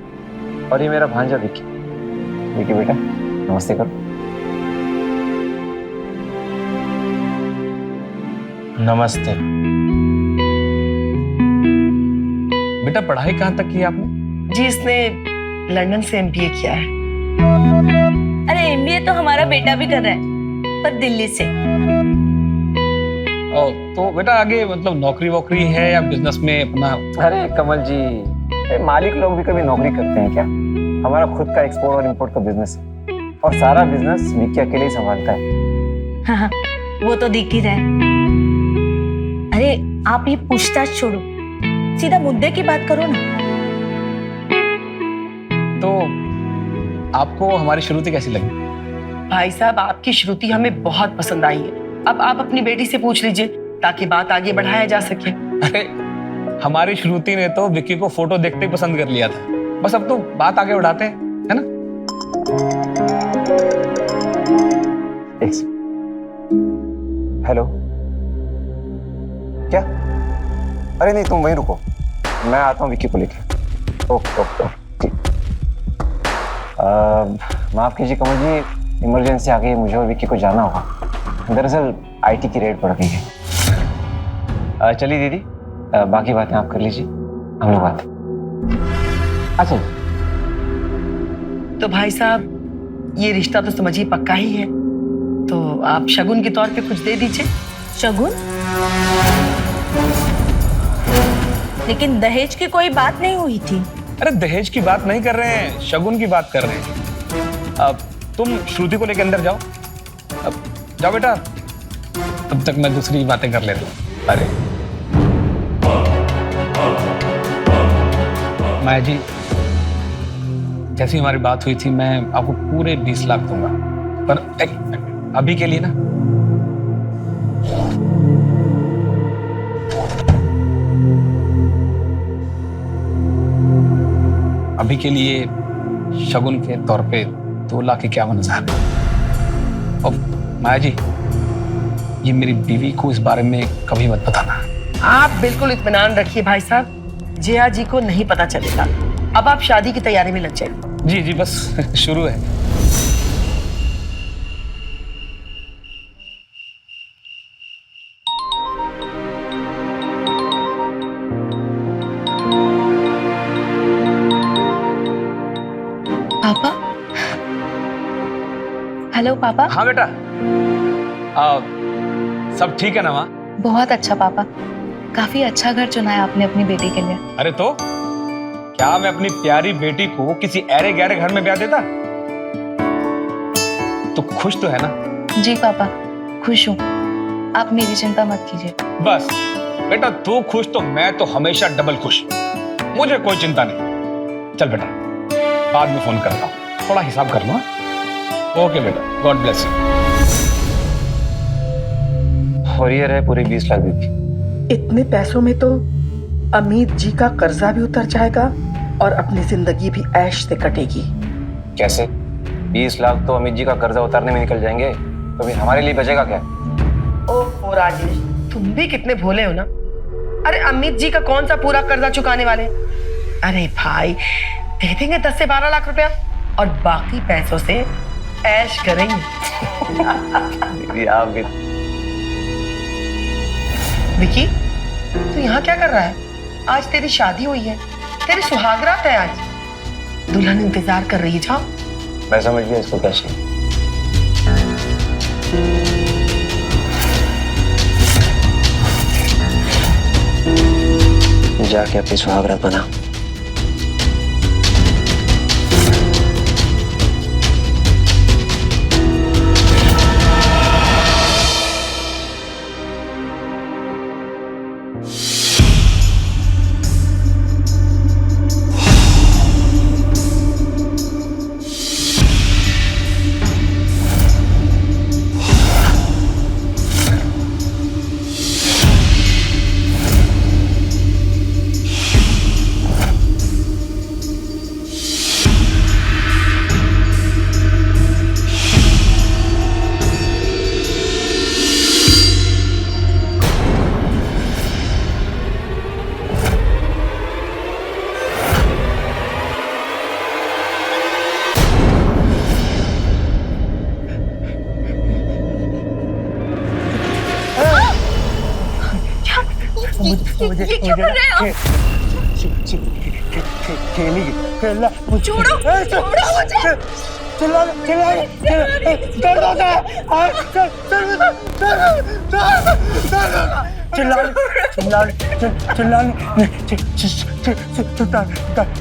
और ये मेरा भांजा विकी। विकी बेटा, नमस्ते करो। नमस्ते। बेटा, पढ़ाई कहाँ तक की आपने? जी, इसने लंदन से MBA किया है। अरे MBA तो हमारा बेटा भी कर रहा है, पर दिल्ली से। तो बेटा आगे मतलब नौकरी वोकरी है या बिजनेस में अपना? अरे कमल जी, मालिक लोग भी कभी नौकरी करते हैं क्या? हमारा खुद का एक्सपोर्ट और इंपोर्ट का बिजनेस है और सारा बिजनेस विकी अकेले ही संभालता है। हाँ, वो तो दिख ही रहा है। अरे आप ये पूछताछ छोड़ो, सीधा मुद्दे की बात करो ना। तो आपको हमारी श्रुति कैसी लगी? भाई साहब, आपकी श्रुति हमें बहुत पसंद आई है। अब आप अपनी बेटी से पूछ लीजिए ताकि बात आगे बढ़ाया जा सके। अरे हमारी श्रुति ने तो विक्की को फोटो देखते ही पसंद कर लिया था। बस अब तो बात आगे बढ़ाते हैं, है ना? हेलो, क्या? अरे नहीं, तुम वहीं रुको, मैं आता हूँ विक्की को लेके। Okay okay okay. माफ कीजिए कमल जी, इमरजेंसी आ गई है, मुझे और विक्की को जाना होगा। दरअसल आईटी की रेड पड़ गई है। चलिए दीदी, बाकी बातें आप कर लीजिए, हम लोग आते। अच्छा तो भाई साहब, ये रिश्ता तो समझिए पक्का ही है, तो आप शगुन के तौर पे कुछ दे दीजिए। शगुन? लेकिन दहेज की कोई बात नहीं हुई थी। अरे दहेज की बात नहीं कर रहे हैं, शगुन की बात कर रहे हैं। अब तुम श्रुति को लेकर अंदर जाओ। अब जाओ बेटा, तब तक मैं दूसरी बातें कर लेता हूँ। अरे माया जी, जैसी हमारी बात हुई थी, मैं आपको पूरे 20 लाख दूंगा, पर अभी के लिए ना। अभी के लिए शगुन के तौर पे 2,51,000। और माया जी, ये मेरी बीवी को इस बारे में कभी मत बताना। आप बिल्कुल इत्मीनान रखिए भाई साहब, जया जी को नहीं पता चलेगा। अब आप शादी की तैयारी में लग जाइए। जी जी, बस शुरू है। पापा? हेलो पापा। हाँ बेटा, सब ठीक है ना माँ? बहुत अच्छा पापा, काफी अच्छा घर चुना है आपने अपनी बेटी के लिए। अरे तो क्या मैं अपनी प्यारी बेटी को किसी ऐरे गहरे घर में ब्याह देता? तो खुश तो है ना? जी पापा, खुश हूँ, आप मेरी चिंता मत कीजिए। बस बेटा, तू खुश तो मैं तो हमेशा डबल खुश। मुझे कोई चिंता नहीं। चल बेटा, बाद में फोन करता हूँ, थोड़ा हिसाब कर लो। ओके बेटा, गॉड ब्लेस यू। और ये रहे पूरे 20 लाख दीदी। इतने पैसों में तो अमित जी का कर्जा भी उतर जाएगा और अपनी जिंदगी भी ऐश से कटेगी। कैसे? 20 लाख तो अमित जी का कर्जा उतारने में निकल जाएंगे, तो फिर हमारे लिए बचेगा क्या? ओह राजेश, तुम भी कितने भोले हो ना। अरे अमित जी का कौन सा पूरा कर्जा चुकाने वाले? अरे भाई, दे देंगे 10 से 12 लाख रुपया और बाकी पैसों से ऐश करेंगे। दीदी आप भी। विकी, तू यहाँ क्या कर रहा है? आज तेरी शादी हुई है, तेरी सुहागरात है आज। दुल्हन इंतजार कर रही है, जाओ। मैं समझ गया इसको क्या चाहिए। जाके अपनी सुहागरात बना। ये क्या कर रहे हो? खेलना छोड़ो, छोड़ो मुझे। चिल्ला दर्द होता है। चिल्ला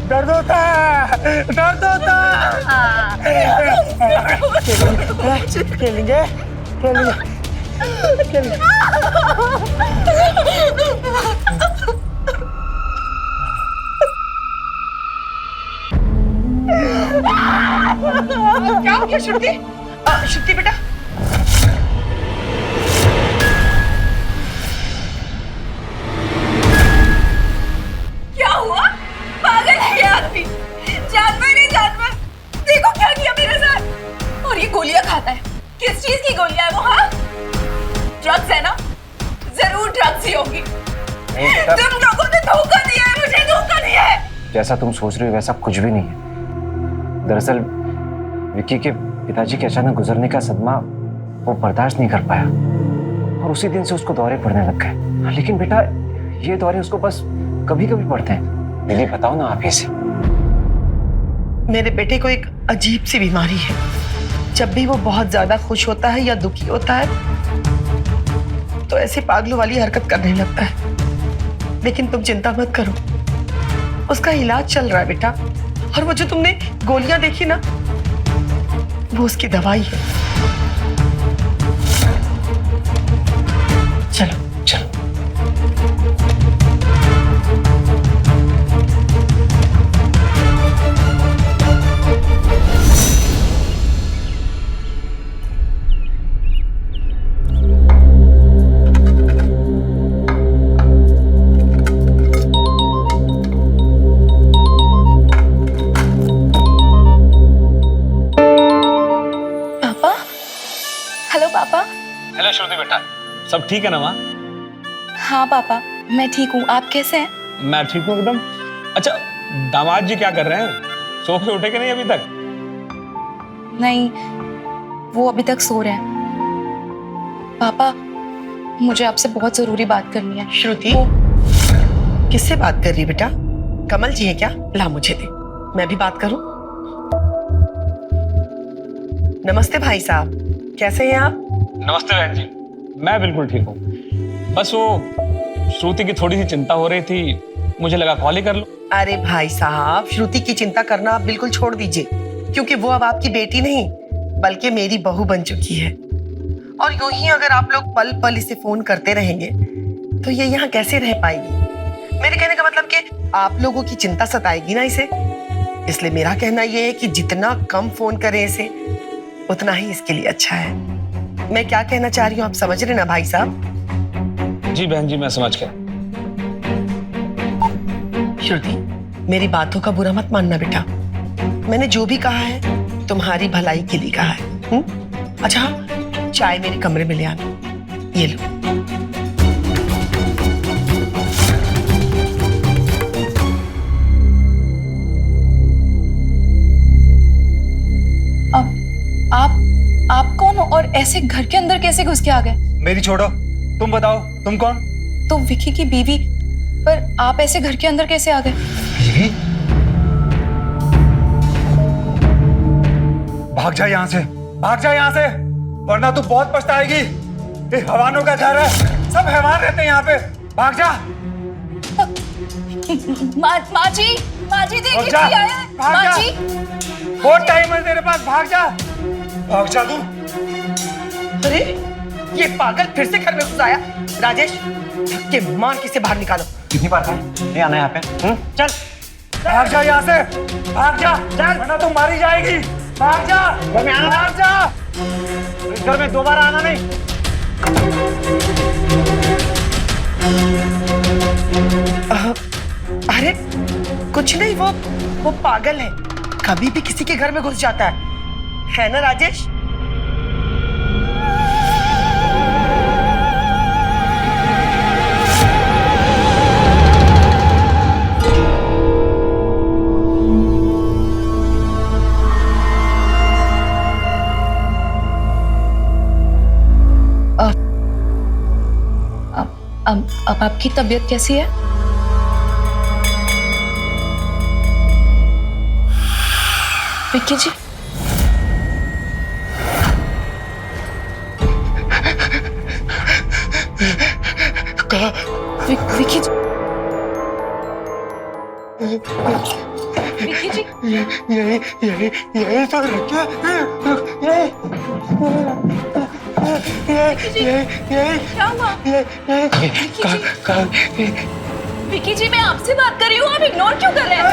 दर्द होता है, दर्द होता है। खेलेंगे क्या हो गया श्रुति? श्रुति बेटा, क्या हुआ? पागल है ये आदमी, जानवर नहीं जानवर। देखो क्या किया मेरे साथ। और ये गोलियां खाता है। किस चीज की गोलियां है वो? हाँ, ड्रग्स है ना? जरूर ड्रग्स ही होगी। तुम लोगों ने धोखा दिया है, मुझे धोखा दिया है। जैसा तुम सोच रही हो वैसा कुछ भी नहीं है। दरअसल विक्की के पिताजी के अचानक गुजरने का सदमा वो बर्दाश्त नहीं कर पाया और उसी दिन से उसको दौरे पड़ने लग गए। लेकिन बेटा ये दौरे उसको बस कभी कभी पड़ते हैं। दीदी बताओ ना आप ही से। मेरे बेटे को एक अजीब सी बीमारी है। जब भी वो बहुत ज्यादा खुश होता है या दुखी होता है तो ऐसे पागलों वाली हरकत करने लगता है। लेकिन तुम चिंता मत करो, उसका इलाज चल रहा है बेटा। और वो जो तुमने गोलियां देखी ना, वो उसकी दवाई है। चलो चलो। हेलो श्रुति बेटा, सब ठीक है ना माँ? हाँ पापा, मैं ठीक हूँ। आप कैसे हैं? मैं ठीक हूँ एकदम। अच्छा, दामाद जी क्या कर रहे हैं? सो के उठे कि नहीं अभी तक? नहीं, वो अभी तक सो रहे हैं। पापा, मुझे आपसे बहुत जरूरी बात करनी है। श्रुति, किससे बात कर रही है बेटा? कमल जी है क्या? ला मुझे दे, मैं भी बात करूं। नमस्ते भाई साहब, कैसे हैं आप? नमस्ते बहन जी, मैं बिल्कुल ठीक हूँ। बस वो श्रुति की थोड़ी सी चिंता हो रही थी, मुझे लगा कॉल ही कर लो। अरे भाई साहब, श्रुति की चिंता करना आप बिल्कुल छोड़ दीजिए, क्योंकि वो अब आपकी बेटी नहीं बल्कि मेरी बहू बन चुकी है। और यूं ही अगर आप लोग पल पल इसे फोन करते रहेंगे तो ये यहाँ कैसे रह पाएगी? मेरे कहने का मतलब कि आप लोगों की चिंता सताएगी ना इसे। इसलिए मेरा कहना यह है कि जितना कम फोन करें इसे, उतना ही इसके लिए अच्छा है। मैं क्या कहना चाह रही हूँ आप समझ रहे ना भाई साहब? जी बहन जी, मैं समझ गया। श्रुति, मेरी बातों का बुरा मत मानना बेटा। मैंने जो भी कहा है तुम्हारी भलाई के लिए कहा है। अच्छा, चाय मेरे कमरे में ले आना। ये लो। आप कौन हो और ऐसे घर के अंदर कैसे घुस के आ गए? मेरी छोड़ो, तुम बताओ तुम कौन? तो विकी की बीवी, पर आप ऐसे घर के अंदर कैसे आ गए? बीवी? भाग जा यहाँ से, भाग जा यहाँ से, वरना तू बहुत पछताएगी। ये हैवानों का घर है, सब हैवान रहते हैं यहाँ पे। भाग जा। माँ जी देखिए क्या है। माँ जी, बहुत टाइम है तेरे पास, भाग जा, भाग जा तू। अरे ये पागल फिर से घर में घुस आया। राजेश, धक्के मार के इसे बाहर निकालो। कितनी बार कहा ये आना यहाँ पे? चल, भाग जा यहाँ से, भाग जा, वरना तू मारी जाएगी। भाग जा, घर में आना, भाग जा, इस घर में दोबारा आना नहीं। अरे कुछ नहीं, वो पागल है, कभी भी किसी के घर में घुस जाता है ना राजेश? अब आपकी तबीयत कैसी है? विक्की जी, विक्की जी, विक्की जी, यही तो रखा, क्या हुआ? विक्की जी, मैं आपसे बात कर रही हूँ, आप इग्नोर क्यों कर रहे हैं?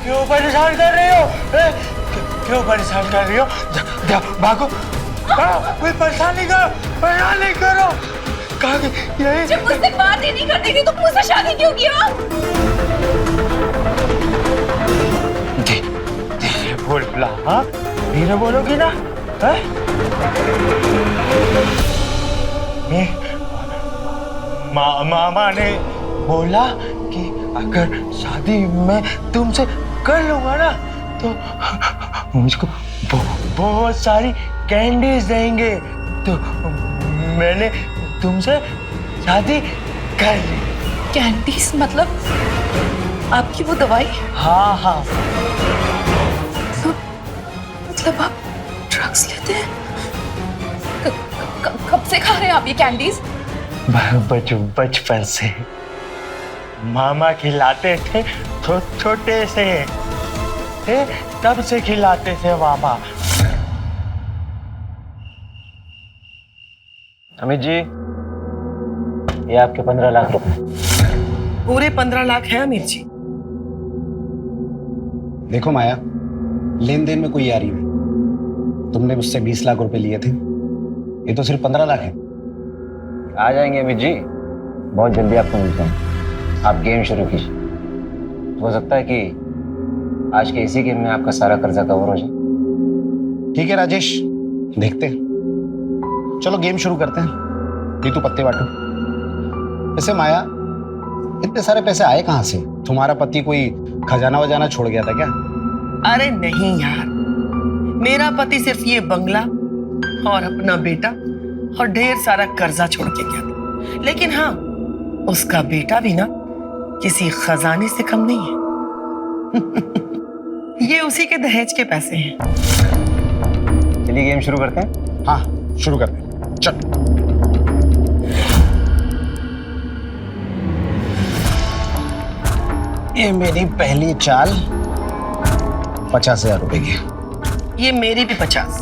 क्यों परेशान कर रही हो? क्यों परेशान कर रही हो? भागो, कोई परेशान नहीं करो। जब मुझसे बात ही नहीं करती थी तो मुझसे शादी क्यों किया? बोला, हाँ धीरे बोलोगी ना? मामा ने बोला कि अगर शादी मैं तुमसे कर लूंगा ना तो मुझको बहुत सारी कैंडीज देंगे। तो मैंने तुमसे शादी कर ली। कैंडीज मतलब आपकी वो दवाई? हाँ हाँ। मतलब आप ड्रग्स लेते हैं? कब से खा रहे हैं आप ये कैंडीज? बचपन से मामा खिलाते थे, छोटे से थे तब से खिलाते थे मामा। अमित जी, ये आपके 15 लाख रुपए। पूरे 15 लाख है अमीर जी। देखो माया, लेन देन में कोई यारी नहीं। तुमने मुझसे 20 लाख रुपए लिए थे, ये तो सिर्फ 15 लाख है। आ जाएंगे अमित जी, बहुत जल्दी आपको मिलते हैं। आप गेम शुरू कीजिए। हो सकता है कि आज के इसी गेम में आपका सारा कर्जा कवर हो जाए। ठीक है राजेश, देखते हैं। चलो गेम शुरू करते हैं। ये तू पत्ते बांटो। वैसे माया, इतने सारे पैसे आए कहाँ से? तुम्हारा पति कोई खजाना वजाना छोड़ गया था क्या? अरे नहीं यार, मेरा पति सिर्फ ये बंगला और अपना बेटा और ढेर सारा कर्जा छोड़ के गया था। लेकिन हाँ, उसका बेटा भी ना किसी खजाने से कम नहीं है। ये उसी के दहेज के पैसे हैं। चलिए गेम शुरू करते हैं। हाँ शुरू करते हैं, चल। ये मेरी पहली चाल 50,000 रुपए की। ये मेरी भी 50।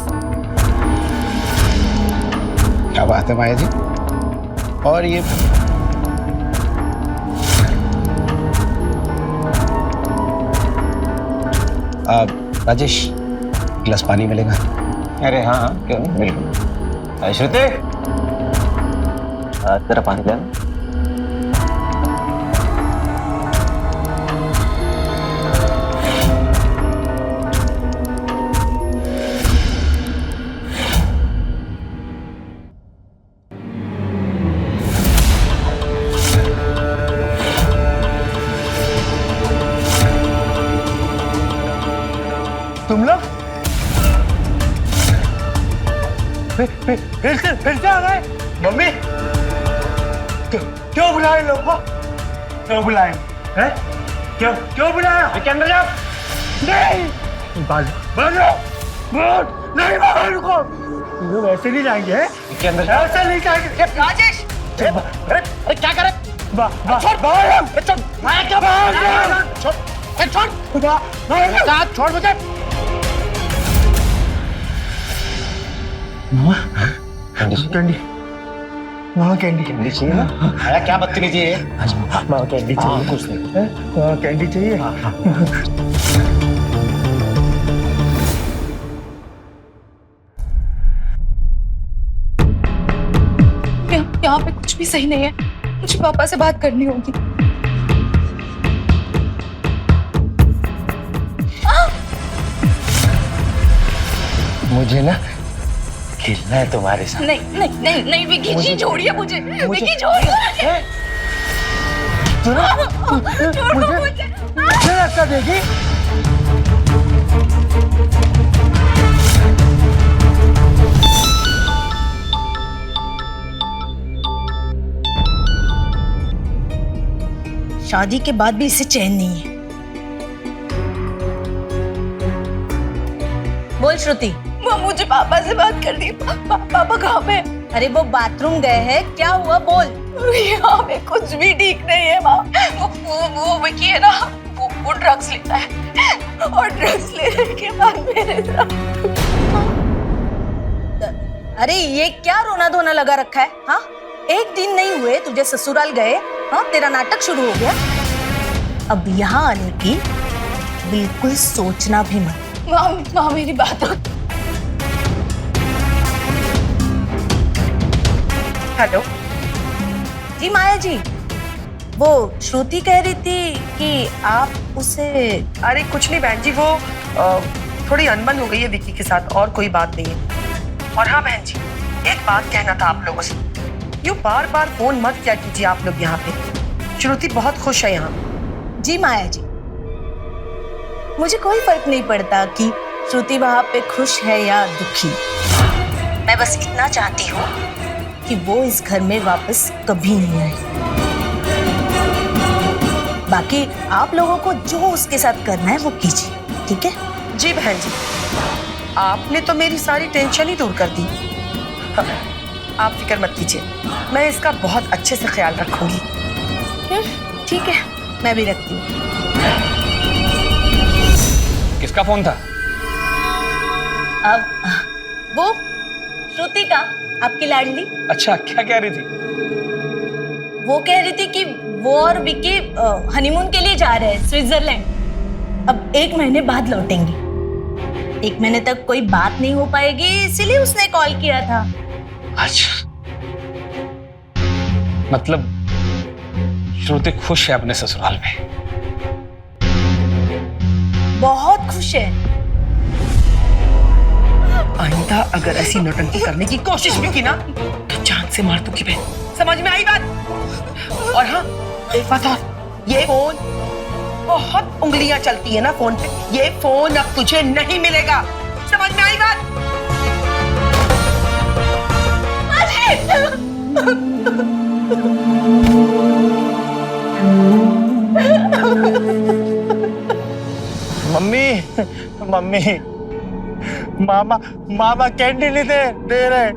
क्या बात है माया जी। और ये राजेश, गिलास पानी मिलेगा? अरे हाँ हाँ, क्यों नहीं, बिल्कुल। श्रुति, तेरा पानी लेना। तुम लोग फिर से आ गए? मम्मी, क्यों बुलाए लोग को? क्यों बुलाए हैं? क्यों बुलाया? के अंदर जाओ। नहीं, बोल नहीं, बाहर को लोग ऐसे नहीं जाएंगे हैं? के अंदर ऐसे नहीं जाएंगे। राजेश, अरे क्या करे? छोड़ मुझे। कैंडी, वहाँ कैंडी चाहिए ना? आया क्या बदतमीजी है? वहाँ कैंडी चाहिए। कुछ नहीं, वहाँ कैंडी चाहिए। यहाँ पे कुछ भी सही नहीं है। मुझे पापा से बात करनी होगी। मुझे ना खेलना है तुम्हारे साथ। नहीं नहीं नहीं नहीं विकी जी, छोड़िए मुझे। विकी छोड़िए मुझे। मुझे रास्ता देगी? शादी के बाद भी इसे चैन नहीं है। बोल श्रुति। माँ, मुझे पापा से बात करनी है। पापा कहाँ पे? अरे वो बाथरूम गए हैं। क्या हुआ बोल। यहाँ पे कुछ भी ठीक नहीं है माँ। वो विकी है ना, वो ड्रग्स लेता है और ड्रग्स लेने के बाद मेरे साथ। अरे ये क्या रोना धोना लगा रखा है? हाँ, एक दिन नहीं हुए तुझे ससुराल गए, हाँ तेरा नाटक शुरू हो गया। अब यहाँ आने की बिल्कुल सोचना भी मत। माँ मेरी बात। हेलो जी माया जी, वो श्रुति कह रही थी कि आप उसे। अरे कुछ नहीं बहन जी, वो थोड़ी अनबन हो गई है विकी के साथ, और कोई बात नहीं है। और हाँ बहन जी, एक बात कहना था आप लोगों से। यूँ बार बार फोन मत किया कीजिए आप लोग यहाँ पे। श्रुति बहुत खुश है यहाँ। जी माया जी, मुझे कोई फर्क नहीं पड़ता कि श्रुति वहां पे खुश है या दुखी। मैं बस इतना चाहती हूँ कि वो इस घर में वापस कभी नहीं आए। बाकी आप लोगों को जो उसके साथ करना है वो कीजिए, ठीक है? जी बहन जी, आपने तो मेरी सारी टेंशन ही दूर कर दी। हाँ, आप फिक्र मत कीजिए, मैं इसका बहुत अच्छे से ख्याल रखूंगी। ठीक है, मैं भी रखती हूँ। किसका फोन था? अब वो श्रुति का, आपकी लाडली। अच्छा, क्या कह रही थी? वो कह रही थी कि वो और विकी हनीमून के लिए जा रहे हैं स्विट्जरलैंड। अब 1 महीने बाद लौटेंगे। 1 महीने तक कोई बात नहीं हो पाएगी, इसीलिए उसने कॉल किया था। अच्छा, मतलब श्रुति खुश है अपने ससुराल में? बहुत खुश है। आइंदा अगर ऐसी नौटंकी करने की कोशिश भी की ना तो जान से मार दूंगी बहन। समझ में आई बात? और हाँ, एक बात और, ये फोन बहुत उंगलियां चलती है ना फोन पे, ये फोन अब तुझे नहीं मिलेगा। समझ में आई बात? मम्मी, मम्मी, मामा, मामा कैंडी नहीं दे रहे।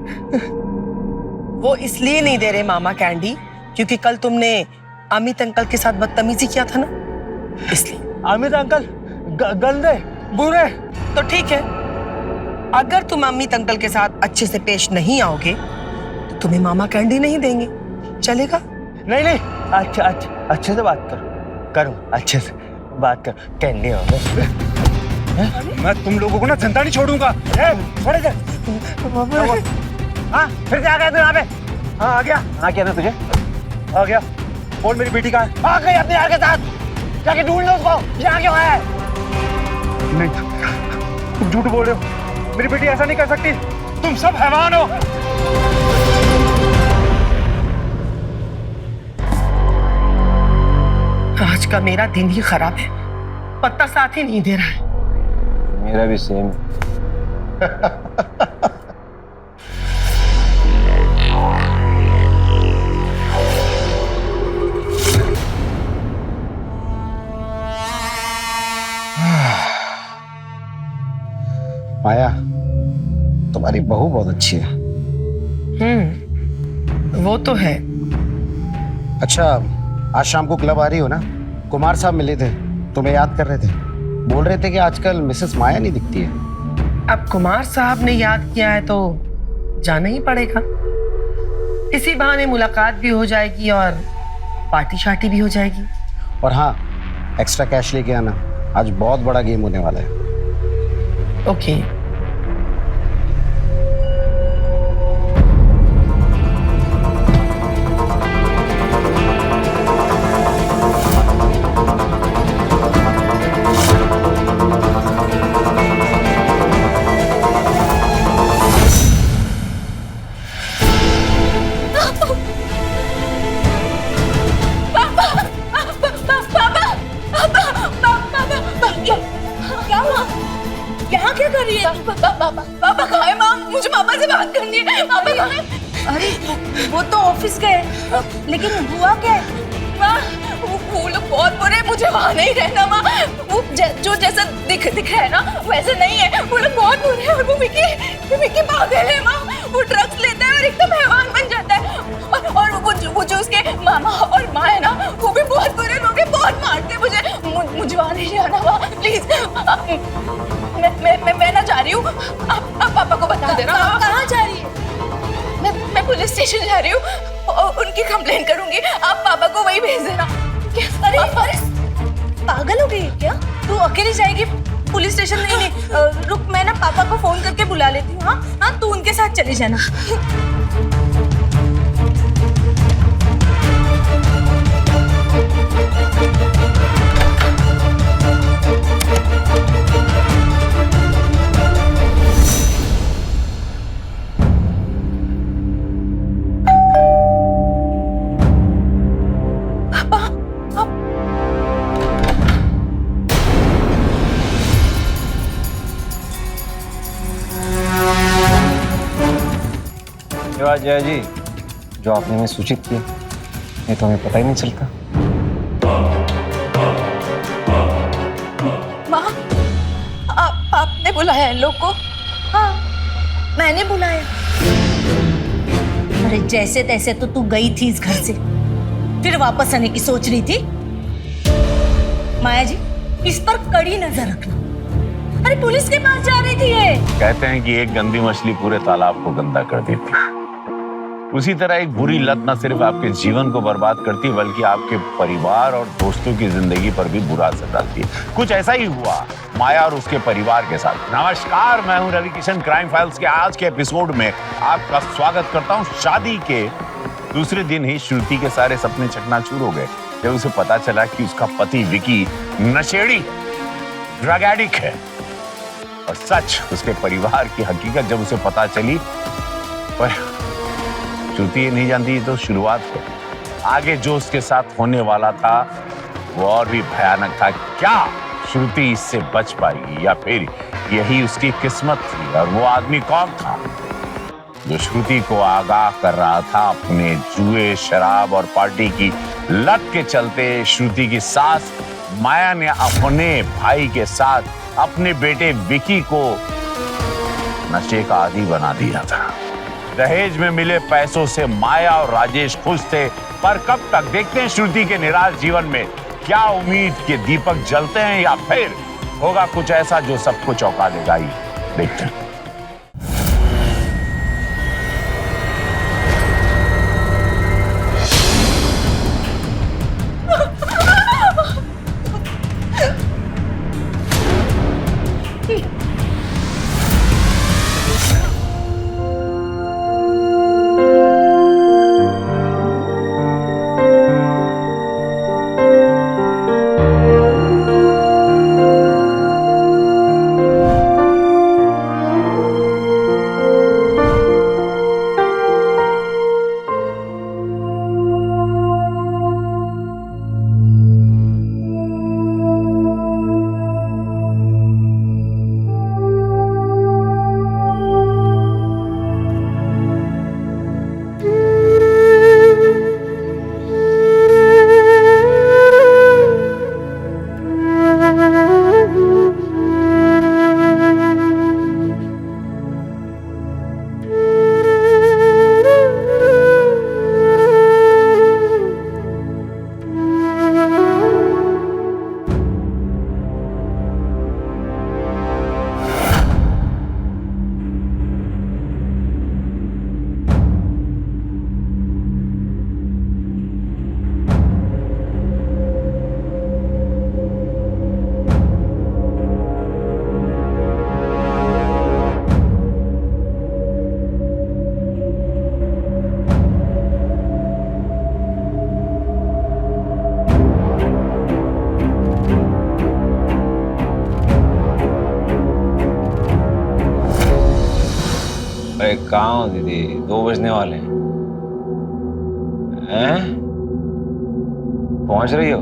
वो इसलिए नहीं दे रहे मामा कैंडी क्योंकि कल तुमने अमित अंकल के साथ बदतमीजी किया था ना, इसलिए। अमित अंकल गंदे, बुरे। तो ठीक है, अगर तुम अमित अंकल के साथ अच्छे से पेश नहीं आओगे तो तुम्हें मामा कैंडी नहीं देंगे, चलेगा? नहीं नहीं, अच्छा अच्छा, अच्छे से बात करो, अच्छे से बात कर। कैंडी हो गए। मैं तुम लोगों को ना जिंदा नहीं छोड़ूंगा। छोड़े जा। हाँ, फिर से आ गया तू यहाँ पे? हाँ, आ गया। हाँ, क्या ना तुझे? आ गया। बोल मेरी बेटी कहाँ है? आ गई अपने यार के साथ। जाके ढूंढ लो उसको। यहाँ क्यों है? नहीं, तुम झूठ बोल रहे हो। मेरी बेटी ऐसा नहीं कर सकती। तुम सब हैवान हो। आज का मेरा दिन ही खराब है, पत्ता साथ ही नहीं दे रहा है। मेरा भी सेम। माया, तुम्हारी बहू बहुत अच्छी है। वो तो है। अच्छा, आज शाम को क्लब आ रही हो ना? कुमार साहब मिले थे, तुम्हें याद कर रहे थे। बोल रहे थे कि आजकल मिसेस माया नहीं दिखती है। अब कुमार साहब ने याद किया है तो जाना ही पड़ेगा। इसी बहाने मुलाकात भी हो जाएगी और पार्टी शार्टी भी हो जाएगी। और हाँ, एक्स्ट्रा कैश लेके आना, आज बहुत बड़ा गेम होने वाला है। ओके। पापा कहाँ है? माँ, मुझे पापा से बात करनी है। पापा कहाँ है? अरे वो तो ऑफिस गए, लेकिन हुआ क्या है? माँ, वो लोग बहुत बुरे हैं, मुझे वहाँ नहीं रहना। माँ, वो जो जैसा दिख रहा है ना वैसे नहीं है। वो लोग बहुत बुरे हैं और वो विकी पागल है। माँ, वो ड्रग्स लेता है और एकदम हैवान बन जाता है। और वो जो उसके मामा और माँ है ना, वो भी बहुत बुरे लोग हैं, बहुत मारते हैं मुझे वहाँ नहीं जाना। माँ प्लीज, मैं ना जा रही हूँ। आप पापा को बता देना। कहाँ जा रही है? मैं पुलिस स्टेशन जा रही हूँ और उनकी कंप्लेन करूंगी। आप पापा को वही भेज देना। अरे पागल हो गई क्या? तू अकेली जाएगी पुलिस स्टेशन? नहीं, रुक, मैं ना पापा को फोन करके बुला लेती हूँ। हाँ, तू उनके साथ चली जाना। जो आज जया जी जो आपने हमें सूचित किया ये तो हमें पता ही नहीं चलता। माँ, आपने बुलाया इन लोग को? हाँ, मैंने बुलाया। अरे जैसे तैसे तो तू गई थी इस घर से, फिर वापस आने की सोच रही थी। माया जी, इस पर कड़ी नजर रखना। अरे पुलिस के पास जा रही थी ये। कहते हैं कि एक गंदी मछली पूरे तालाब को गंदा कर देती है। उसी तरह एक बुरी लत न सिर्फ आपके जीवन को बर्बाद करती है बल्कि आपके परिवार और दोस्तों की जिंदगी पर भी बुरा असर डालती है। कुछ ऐसा ही हुआ माया और उसके परिवार के साथ। नमस्कार, मैं हूं रवि किशन। क्राइम फाइल्स के आज के एपिसोड में आपका स्वागत करता हूं। शादी के दूसरे दिन ही श्रुति के सारे सपने चकनाचूर हो गए जब उसे पता चला कि उसका पति विकी नशेड़ी ड्रग एडिक्ट है। और सच, उसके परिवार की हकीकत जब उसे पता चली, पर श्रुति ये नहीं जानती तो शुरुआत है। आगे जो उसके साथ होने वाला था वो और भी भयानक था। क्या श्रुति इससे बच पाएगी या फिर यही उसकी किस्मत थी? और वो आदमी कौन था जो श्रुति को आगाह कर रहा था अपने जुए, शराब और पार्टी की लत के चलते? श्रुति की सास माया ने अपने भाई के साथ अपने बेटे विकी को नशे का आदी बना दिया था। दहेज में मिले पैसों से माया और राजेश खुश थे, पर कब तक? देखते हैं श्रुति के निराश जीवन में क्या उम्मीद के दीपक जलते हैं या फिर होगा कुछ ऐसा जो सबको चौंका देगा। ही देखते हैं। अरे कहाँ हो दीदी? 2 बजने वाले हैं। पहुंच रही हो?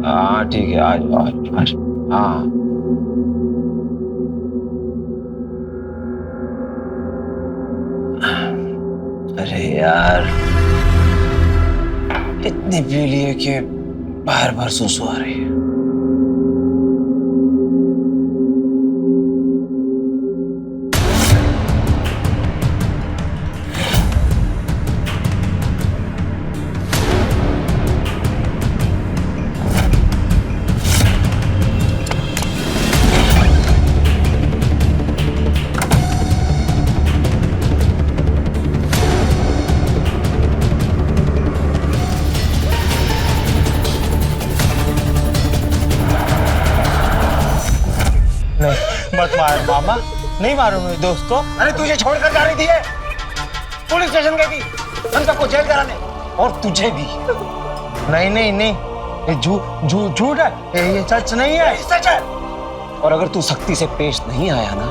हाँ ठीक है, आ जाओ आ जाओ आ जाओ। हाँ अरे यार, इतनी पी लिए कि बार बार सुसु आ रही है। मत मार मामा, नहीं मारूंगा दोस्तों। अरे तुझे छोड़कर जा रही थी ये? पुलिस स्टेशन गई थी हम सबको जेल कराने, और तुझे भी। नहीं नहीं नहीं, ये झूठ है, ये सच नहीं है। सच है। और अगर तू सख्ती से पेश नहीं आया ना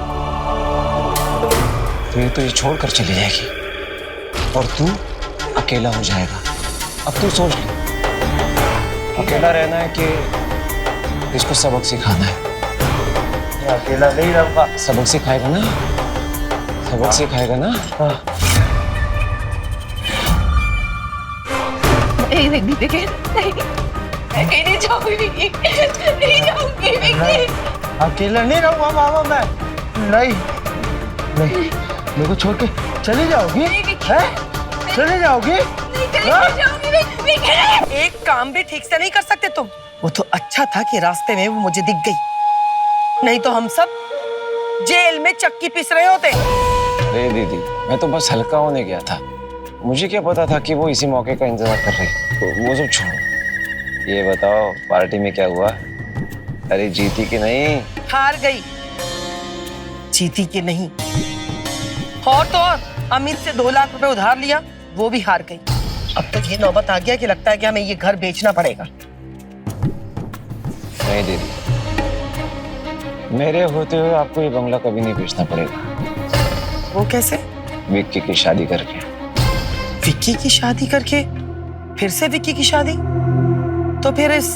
तो ये तो ये छोड़कर चली जाएगी और तू अकेला हो जाएगा। अब तू सोच ले, अकेला रहना है कि इसको सबक सिखाना है? अकेला नहीं रहूंगा। सबक सिखाएगा ना? सबक सिखाएगा ना? नहीं नहीं विकी, नहीं मैं कहीं नहीं जाऊंगी विकी, नहीं जाऊंगी विकी। अकेला नहीं रहूंगा मामा मैं। नहीं नहीं, मेरे को छोड़ के चली जाओगी? चली जाओगी? एक काम भी ठीक से नहीं कर सकते तुम। वो तो अच्छा था कि रास्ते में वो मुझे दिख गई, नहीं तो हम सब जेल में चक्की पीस रहे होते। अरे दीदी, मैं तो बस हल्का होने गया था, मुझे क्या पता था कि वो इसी मौके का इंतजार कर रही। तो वो सब छोड़ो, ये बताओ पार्टी में क्या हुआ? अरे जीती कि नहीं? हार गई। जीती कि नहीं? और तो और अमित से 2 लाख रुपए उधार लिया, वो भी हार गई। अब तो ये नौबत आ गया कि लगता है कि हमें ये घर बेचना पड़ेगा। नहीं दीदी, मेरे होते हुए आपको ये बंगला कभी नहीं बेचना पड़ेगा। वो कैसे? विक्की की शादी करके। विक्की की शादी करके? फिर से विक्की की शादी? तो फिर इस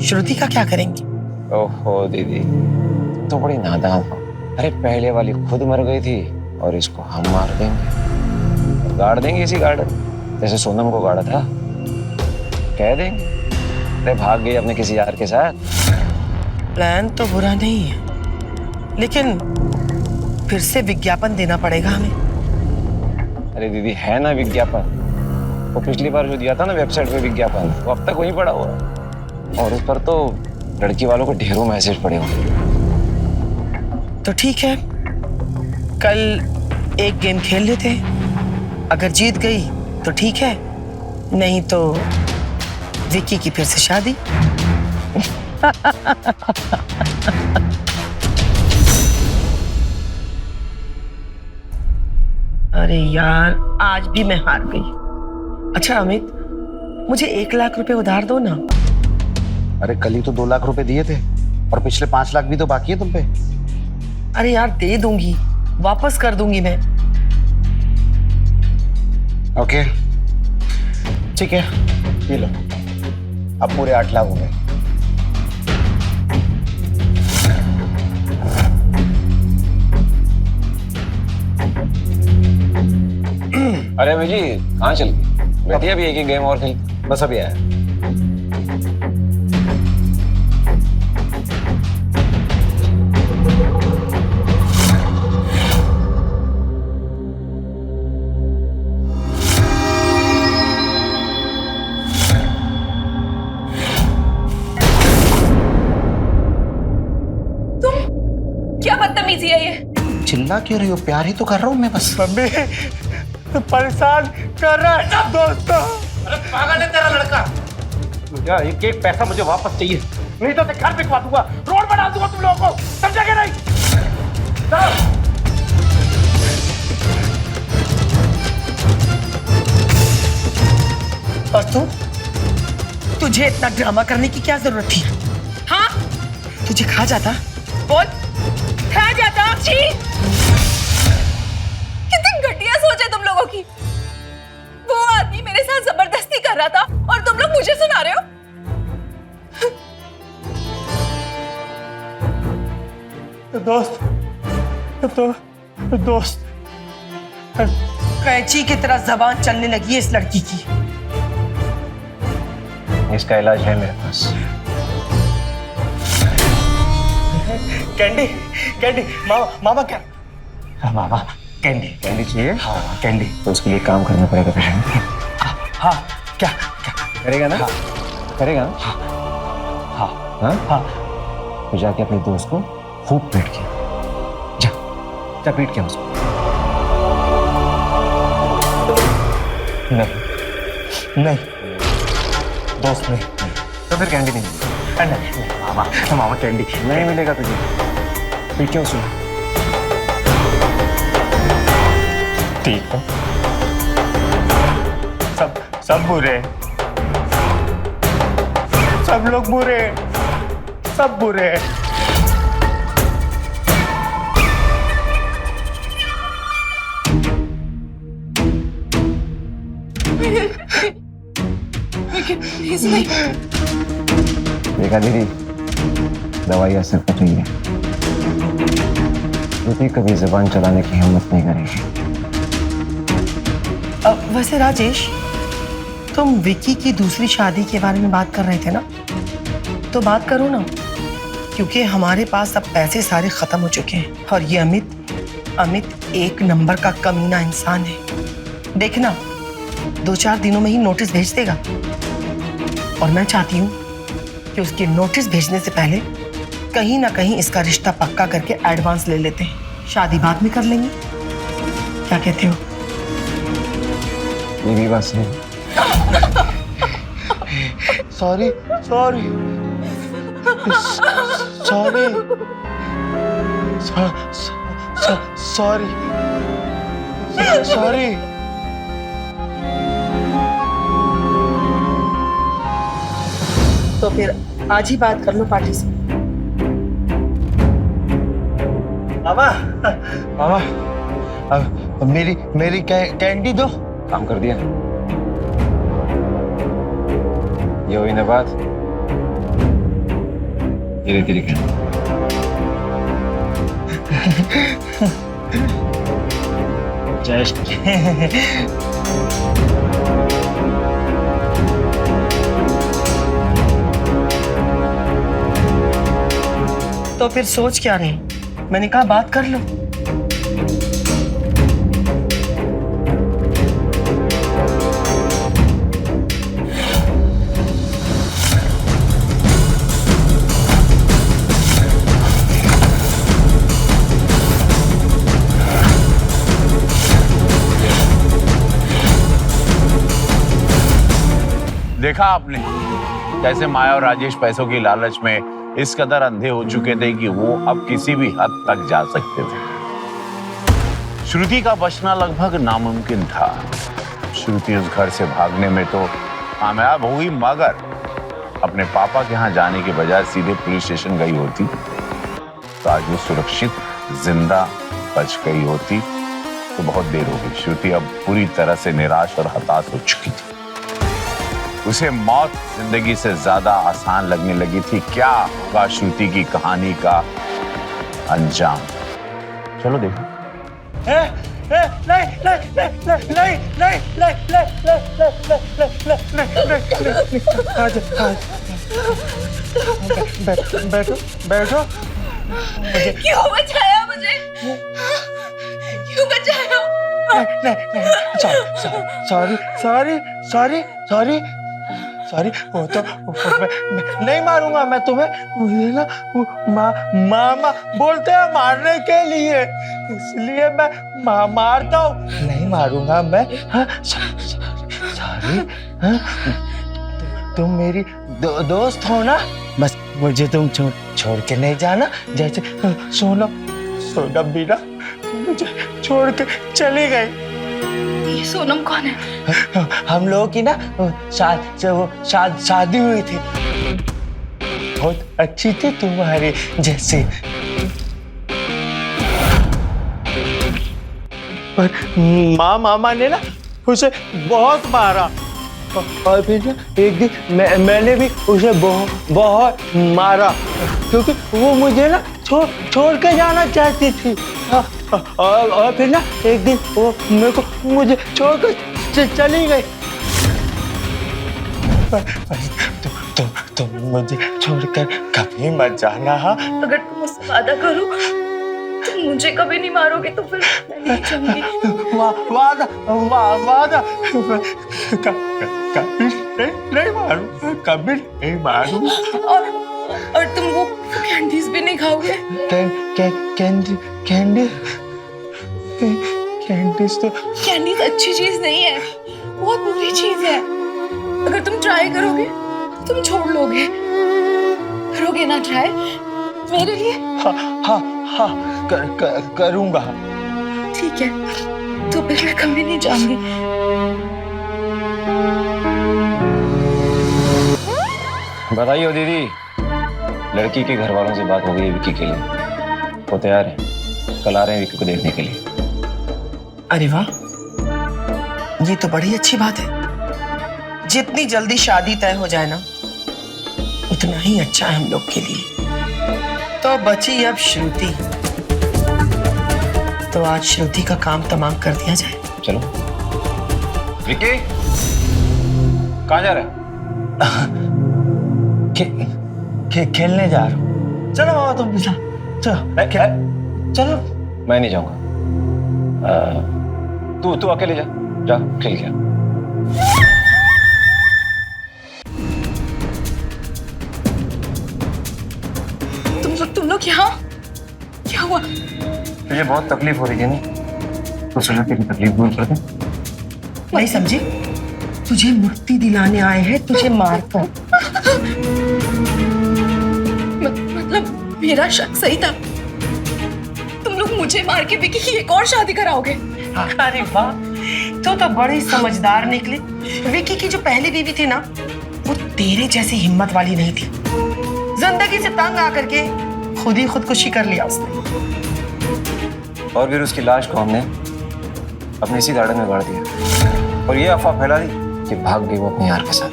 श्रुति का क्या करेंगे? ओहो दीदी, तो बड़ी नादान हो। अरे पहले वाली खुद मर गई थी और इसको हम मार देंगे, गाड़ देंगे इसी गार्डन, जैसे सोनम को गाड़ा था। कह देंगे अरे भाग गई अपने किसी यार के साथ। प्लान तो बुरा नहीं है, लेकिन फिर से विज्ञापन देना पड़ेगा हमें। अरे दीदी, है ना विज्ञापन, वो पिछली बार जो दिया था ना वेबसाइट पे विज्ञापन, वो अब तक वहीं पड़ा हुआ है और उस पर तो लड़की वालों को ढेरों मैसेज पड़े हुए। तो ठीक है, कल एक गेम खेल लेते हैं। अगर जीत गई तो ठीक है, नहीं तो विक्की की फिर से शादी। अरे यार, आज भी मैं हार गई। अच्छा अमित, मुझे 1 लाख रुपए उधार दो ना। अरे कल ही तो 2 लाख रुपए दिए थे और पिछले 5 लाख भी तो बाकी है तुम पे। अरे यार दे दूंगी, वापस कर दूंगी मैं। ओके ठीक है, ये लो, अब पूरे 8 लाख हो गए। अरे अमित जी, कहाँ चल गई? बैठिए, अभी एक ही गेम और खेल। बस अभी आया। क्या बदतमीजी है ये? चिल्ला क्यों रही हो? प्यार ही तो कर रहा हूँ मैं बस। मम्मी परेशान कर रहा है सब दोस्तों। अरे पागल है तेरा लड़का। मुझे एक पैसा मुझे वापस चाहिए, नहीं तो घर बिकवा दूंगा, रोड बना दूंगा तुम लोगों को, समझा क्या? नहीं और तुझे इतना ड्रामा करने की क्या जरूरत थी? हाँ, तुझे खा जाता, बोल खा जाता। छी, कितनी घटिया सोच है तुम लोगों की। वो आदमी मेरे साथ जबरदस्ती कर रहा था और तुम लोग मुझे सुना रहे हो। दोस्त कैंची की तरह जबान चलने लगी है इस लड़की की। इसका इलाज है मेरे पास। कैंडी कैंडी, मामा क्या? मामा कैंडी चाहिए? हाँ कैंडी। तो उसके लिए काम करना पड़ेगा पेशेंट। हाँ क्या करेगा ना? करेगा ना? हाँ हाँ हाँ। तो जाके अपने दोस्त को खूब पीट के जा पीट के उसको। नहीं दोस्त नहीं। तो फिर कैंडी नहीं? नहीं मामा कैंडी नहीं मिलेगा तुझे। पीट के उसको। ठीक है, सब बुरे, सब लोग बुरे, सब बुरे। देखा दीदी, दवाई असर कर रही है। श्रुति कभी जुबान चलाने की हिम्मत नहीं करेगी। वैसे राजेश, तुम विकी की दूसरी शादी के बारे में बात कर रहे थे ना, तो बात करो ना, क्योंकि हमारे पास अब पैसे सारे खत्म हो चुके हैं और ये अमित एक नंबर का कमीना इंसान है। देखना 2-4 दिनों में ही नोटिस भेज देगा और मैं चाहती हूँ कि उसके नोटिस भेजने से पहले कहीं ना कहीं इसका रिश्ता पक्का करके एडवांस ले लेते हैं, शादी बाद में कर लेंगे। क्या कहते हो? ये भी बात सही। Sorry sorry sorry sorry sorry. तो फिर आज ही बात कर लो पार्टी से। मामा मामा अब मेरी कैंडी दो। काम कर दिया, ये हुई ना बात। धीरे धीरे कर। जस्ट तो फिर सोच क्या रहे? मैंने कहा बात कर लो। देखा आपने कैसे माया और राजेश पैसों की लालच में इस कदर अंधे हो चुके थे कि वो अब किसी भी हद तक जा सकते थे। श्रुति का बचना लगभग नामुमकिन था। श्रुति उस घर से भागने में तो कामयाब हुई, मगर अपने पापा के यहाँ जाने के बजाय सीधे पुलिस स्टेशन गई होती तो आज वो सुरक्षित जिंदा बच गई होती। तो बहुत देर हो गई। श्रुति अब पूरी तरह से निराश और हताश हो चुकी थी। उसे मौत जिंदगी से ज्यादा आसान लगने लगी थी। क्या होगा श्रुति की कहानी का अंजाम? चलो देखो। बैठो बैठो। क्यों बचाया मुझे? क्यों बचाया? Sorry sorry sorry sorry sorry. वो तो मैं नहीं मारूंगा मैं तुम्हें। मुझे ना मामा बोलते हैं मारने के लिए, इसलिए मैं मारता हूँ। नहीं मारूंगा मैं। सॉरी। तुम मेरी दोस्त हो ना, बस मुझे तुम छोड़ के नहीं जाना। जैसे सोनम भी ना मुझे छोड़ के चली गई। ये सोनम कौन है? हम लोगों की ना शादी हुई थी, बहुत अच्छी थी तुम्हारी जैसे, पर मामा ने ना उसे बहुत मारा। और फिर ना एक दिन मैंने भी उसे बहुत मारा, क्योंकि वो मुझे ना छोड़ के जाना चाहती थी। और फिर ना एक दिन वो मुझे छोड़ कर चली गई। तुम मुझे छोड़कर कभी मत जाना। हाँ, अगर तुम मुझसे वादा करो तुम मुझे कभी नहीं मारोगे तो फिर मैं नहीं जाऊंगी। वादा कभी नहीं मारूं, कभी नहीं मारूं। और तुम वो कैंडीज भी नहीं खाओगे? कैंडीज अच्छी चीज नहीं है, बहुत बुरी चीज है। अगर तुम ट्राई करोगे तुम छोड़ लोगे। करोगे ना ट्राई मेरे लिए? हाँ करूंगा। ठीक है, तो फिर मैं कभी नहीं जाऊंगी। बताइए दीदी, लड़की के घर वालों से बात हो गई है विक्की के लिए? वो तैयार है, कल आ रहे हैं विक्की को देखने के लिए। अरे वाह, ये तो बड़ी अच्छी बात है। जितनी जल्दी शादी तय हो जाए ना उतना ही अच्छा है हम लोग के लिए। तो बची अब श्रुति, तो आज श्रुति का काम तमाम कर दिया जाए। चलो विक्की। कहाँ जा रहा है? खेलने जा रहा हूँ। चलो बाबा तुम भी चलो चलो। मैं नहीं जाऊंगा। तू अकेले जा खेल के। तुम लोग यहाँ क्या हुआ? तुझे बहुत तकलीफ हो रही है नहीं, तो सोचा तेरी तकलीफ दूर कर दूं। नहीं समझी, तुझे मुक्ति दिलाने आए हैं, तुझे मारकर। मतलब मेरा शक सही था, तुम लोग मुझे मार के विकी की एक और शादी कराओगे? अरे वाह, तू तो बड़ी समझदार निकली। विकी की जो पहली बीवी थी ना, वो तेरे जैसी हिम्मत वाली नहीं थी। जिंदगी से तंग आकर के खुद ही खुदकुशी कर लिया उसने। और फिर उसकी लाश को हमने अपने इसी गार्डन में गाड़ दिया और ये अफवाह फैला दी कि भाग गई वो अपने यार के साथ।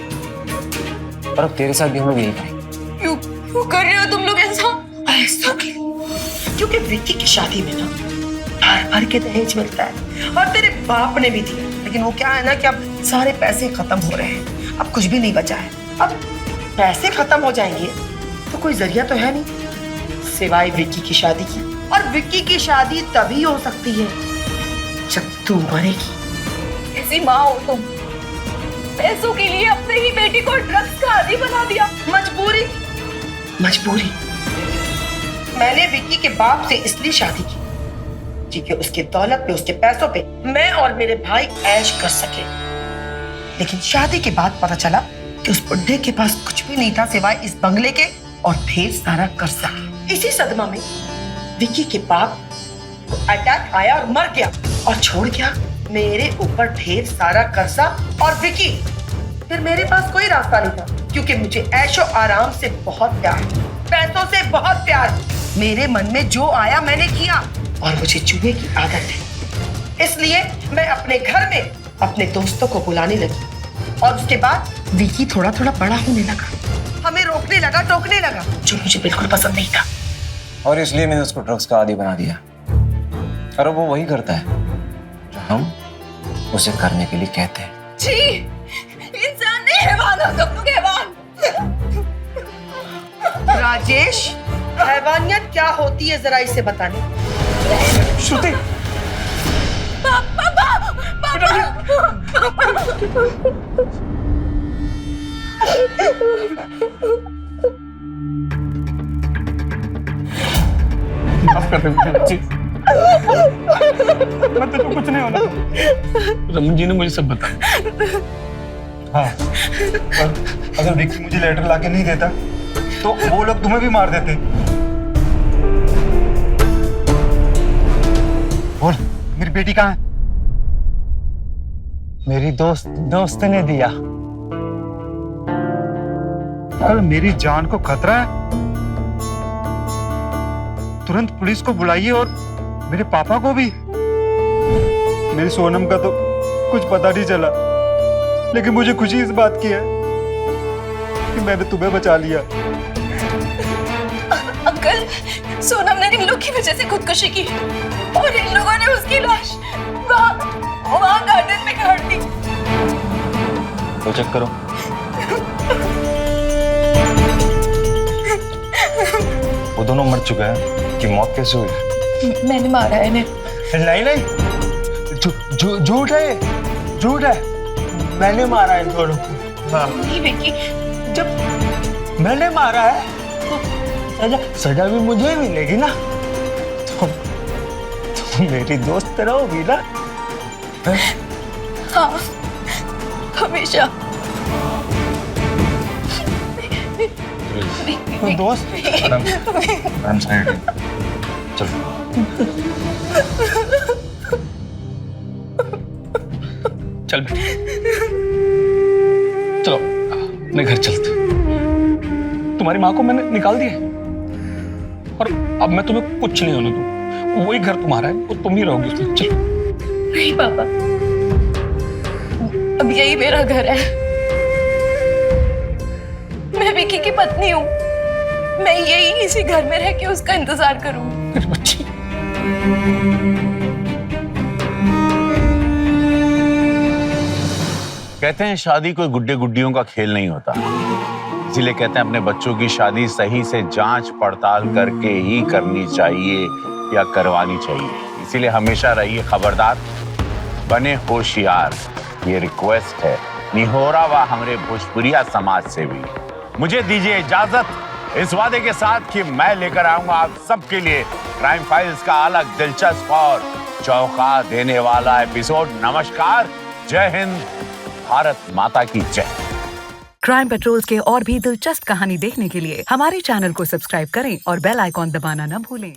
और अब तेरे साथ भी हम लोग यही करेंगे। क्यों कर रहे हो तुम लोग ऐसा? क्योंकि विकी की शादी में ना भर के दहेज मिलता है और तेरे बाप ने भी दिया, लेकिन वो क्या है ना कि अब सारे पैसे खत्म हो रहे हैं, अब कुछ भी नहीं बचा है। अब पैसे खत्म हो जाएंगे तो कोई जरिया तो है नहीं सिवाय विक्की की शादी की। और विक्की की शादी तभी हो सकती है जब तू मरेगी। ऐसी माँ हो तुम, पैसों के लिए अपने ही बेटी को ड्रग्स का आदी बना दिया। मजबूरी मैंने विक्की के बाप से इसलिए शादी की क्योंकि उसके दौलत पे, उसके पैसों पे मैं और मेरे भाई ऐश कर सके। लेकिन शादी के बाद पता चला कि उस बुड्ढे के पास कुछ भी नहीं था सिवाय इस बंगले के और ढेर सारा कर्जा। इसी सदमा में विक्की के बाप को अटैक आया और मर गया और छोड़ गया मेरे ऊपर ढेर सारा कर्जा और विक्की। फिर मेरे पास कोई रास्ता नहीं था क्योंकि मुझे ऐशो आराम से बहुत प्यार, पैसों से बहुत प्यार। मेरे मन में जो आया मैंने किया और मुझे जुए की आदत है, इसलिए मैं अपने घर में अपने दोस्तों को बुलाने लगी और उसके बाद विकी थोड़ा थोड़ा बड़ा होने लगा, हमें रोकने लगा, टोकने लगा, जो मुझे बिल्कुल पसंद नहीं था। और इसलिए मैंने उसको ड्रग्स का आदी बना दिया। और वो वही करता है जो हम उसे करने के लिए कहते हैं। जी, इंसान नहीं, हैवान हो तुम लोग, हैवान। राजेश, हैवानियत क्या होती है जरा इसे बताने। श्रुति, माफ कर दे मुझे बच्ची। मैं तुझे कुछ नहीं होना। रमन जी ने मुझे सब बताया। हाँ, और अगर विक्की मुझे लेटर लाके नहीं देता तो वो लोग तुम्हें भी मार देते। बोल, मेरी बेटी कहाँ है? मेरी दोस्त ने दिया। अगर मेरी जान को खतरा है तुरंत पुलिस को बुलाइए और मेरे पापा को भी। मेरी सोनम का तो कुछ पता नहीं चला, लेकिन मुझे खुशी इस बात की है कि मैंने तुम्हें बचा लिया। अंकल, सोनम ने इन लोग की वजह से खुदकुशी की और इन लोगों ने उसकी लाश वहाँ गार्डन में गाड़ दी। तो चेक करो। वो दोनों मर चुके हैं कि मौत कैसे हुई? मैंने मारा है इन्हें। नहीं, झूठ है। मैंने मारा है इन दोनों को। हाँ। नहीं विक्की, जब मैंने मारा है तो सजा भी मुझे मिलेगी ना। तुम मेरी दोस्त रहोगी ना? हाँ, हमेशा। दोस्त। चलो। चल बेटा, चलो अपने घर चलते। तुम्हारी माँ को मैंने निकाल दिया और अब मैं तुम्हें कुछ नहीं होने दूँ। वही घर तुम्हारा है, वो तुम ही रहोगी उसमें। चलो। नहीं पापा, अब यही मेरा घर है। मैं विकी की पत्नी हूँ, मैं यही इसी घर में रह के उसका इंतजार करूंगी। मेरी बच्ची। कहते हैं शादी कोई गुड्डे गुड्डियों का खेल नहीं होता, इसीलिए कहते हैं अपने बच्चों की शादी सही से जांच पड़ताल करके ही करनी चाहिए या करवानी चाहिए। इसीलिए हमेशा रहिए खबरदार, बने होशियार। ये रिक्वेस्ट है निहोरा व हमारे भोजपुरिया समाज से भी। मुझे दीजिए इजाजत इस वादे के साथ कि मैं लेकर आऊंगा आप सबके लिए क्राइम फाइल्स का अलग दिलचस्प और चौंका देने वाला एपिसोड। नमस्कार, जय हिंद, भारत माता की जय। क्राइम पेट्रोल्स के और भी दिलचस्प कहानी देखने के लिए हमारे चैनल को सब्सक्राइब करें और बेल आइकॉन दबाना न भूलें।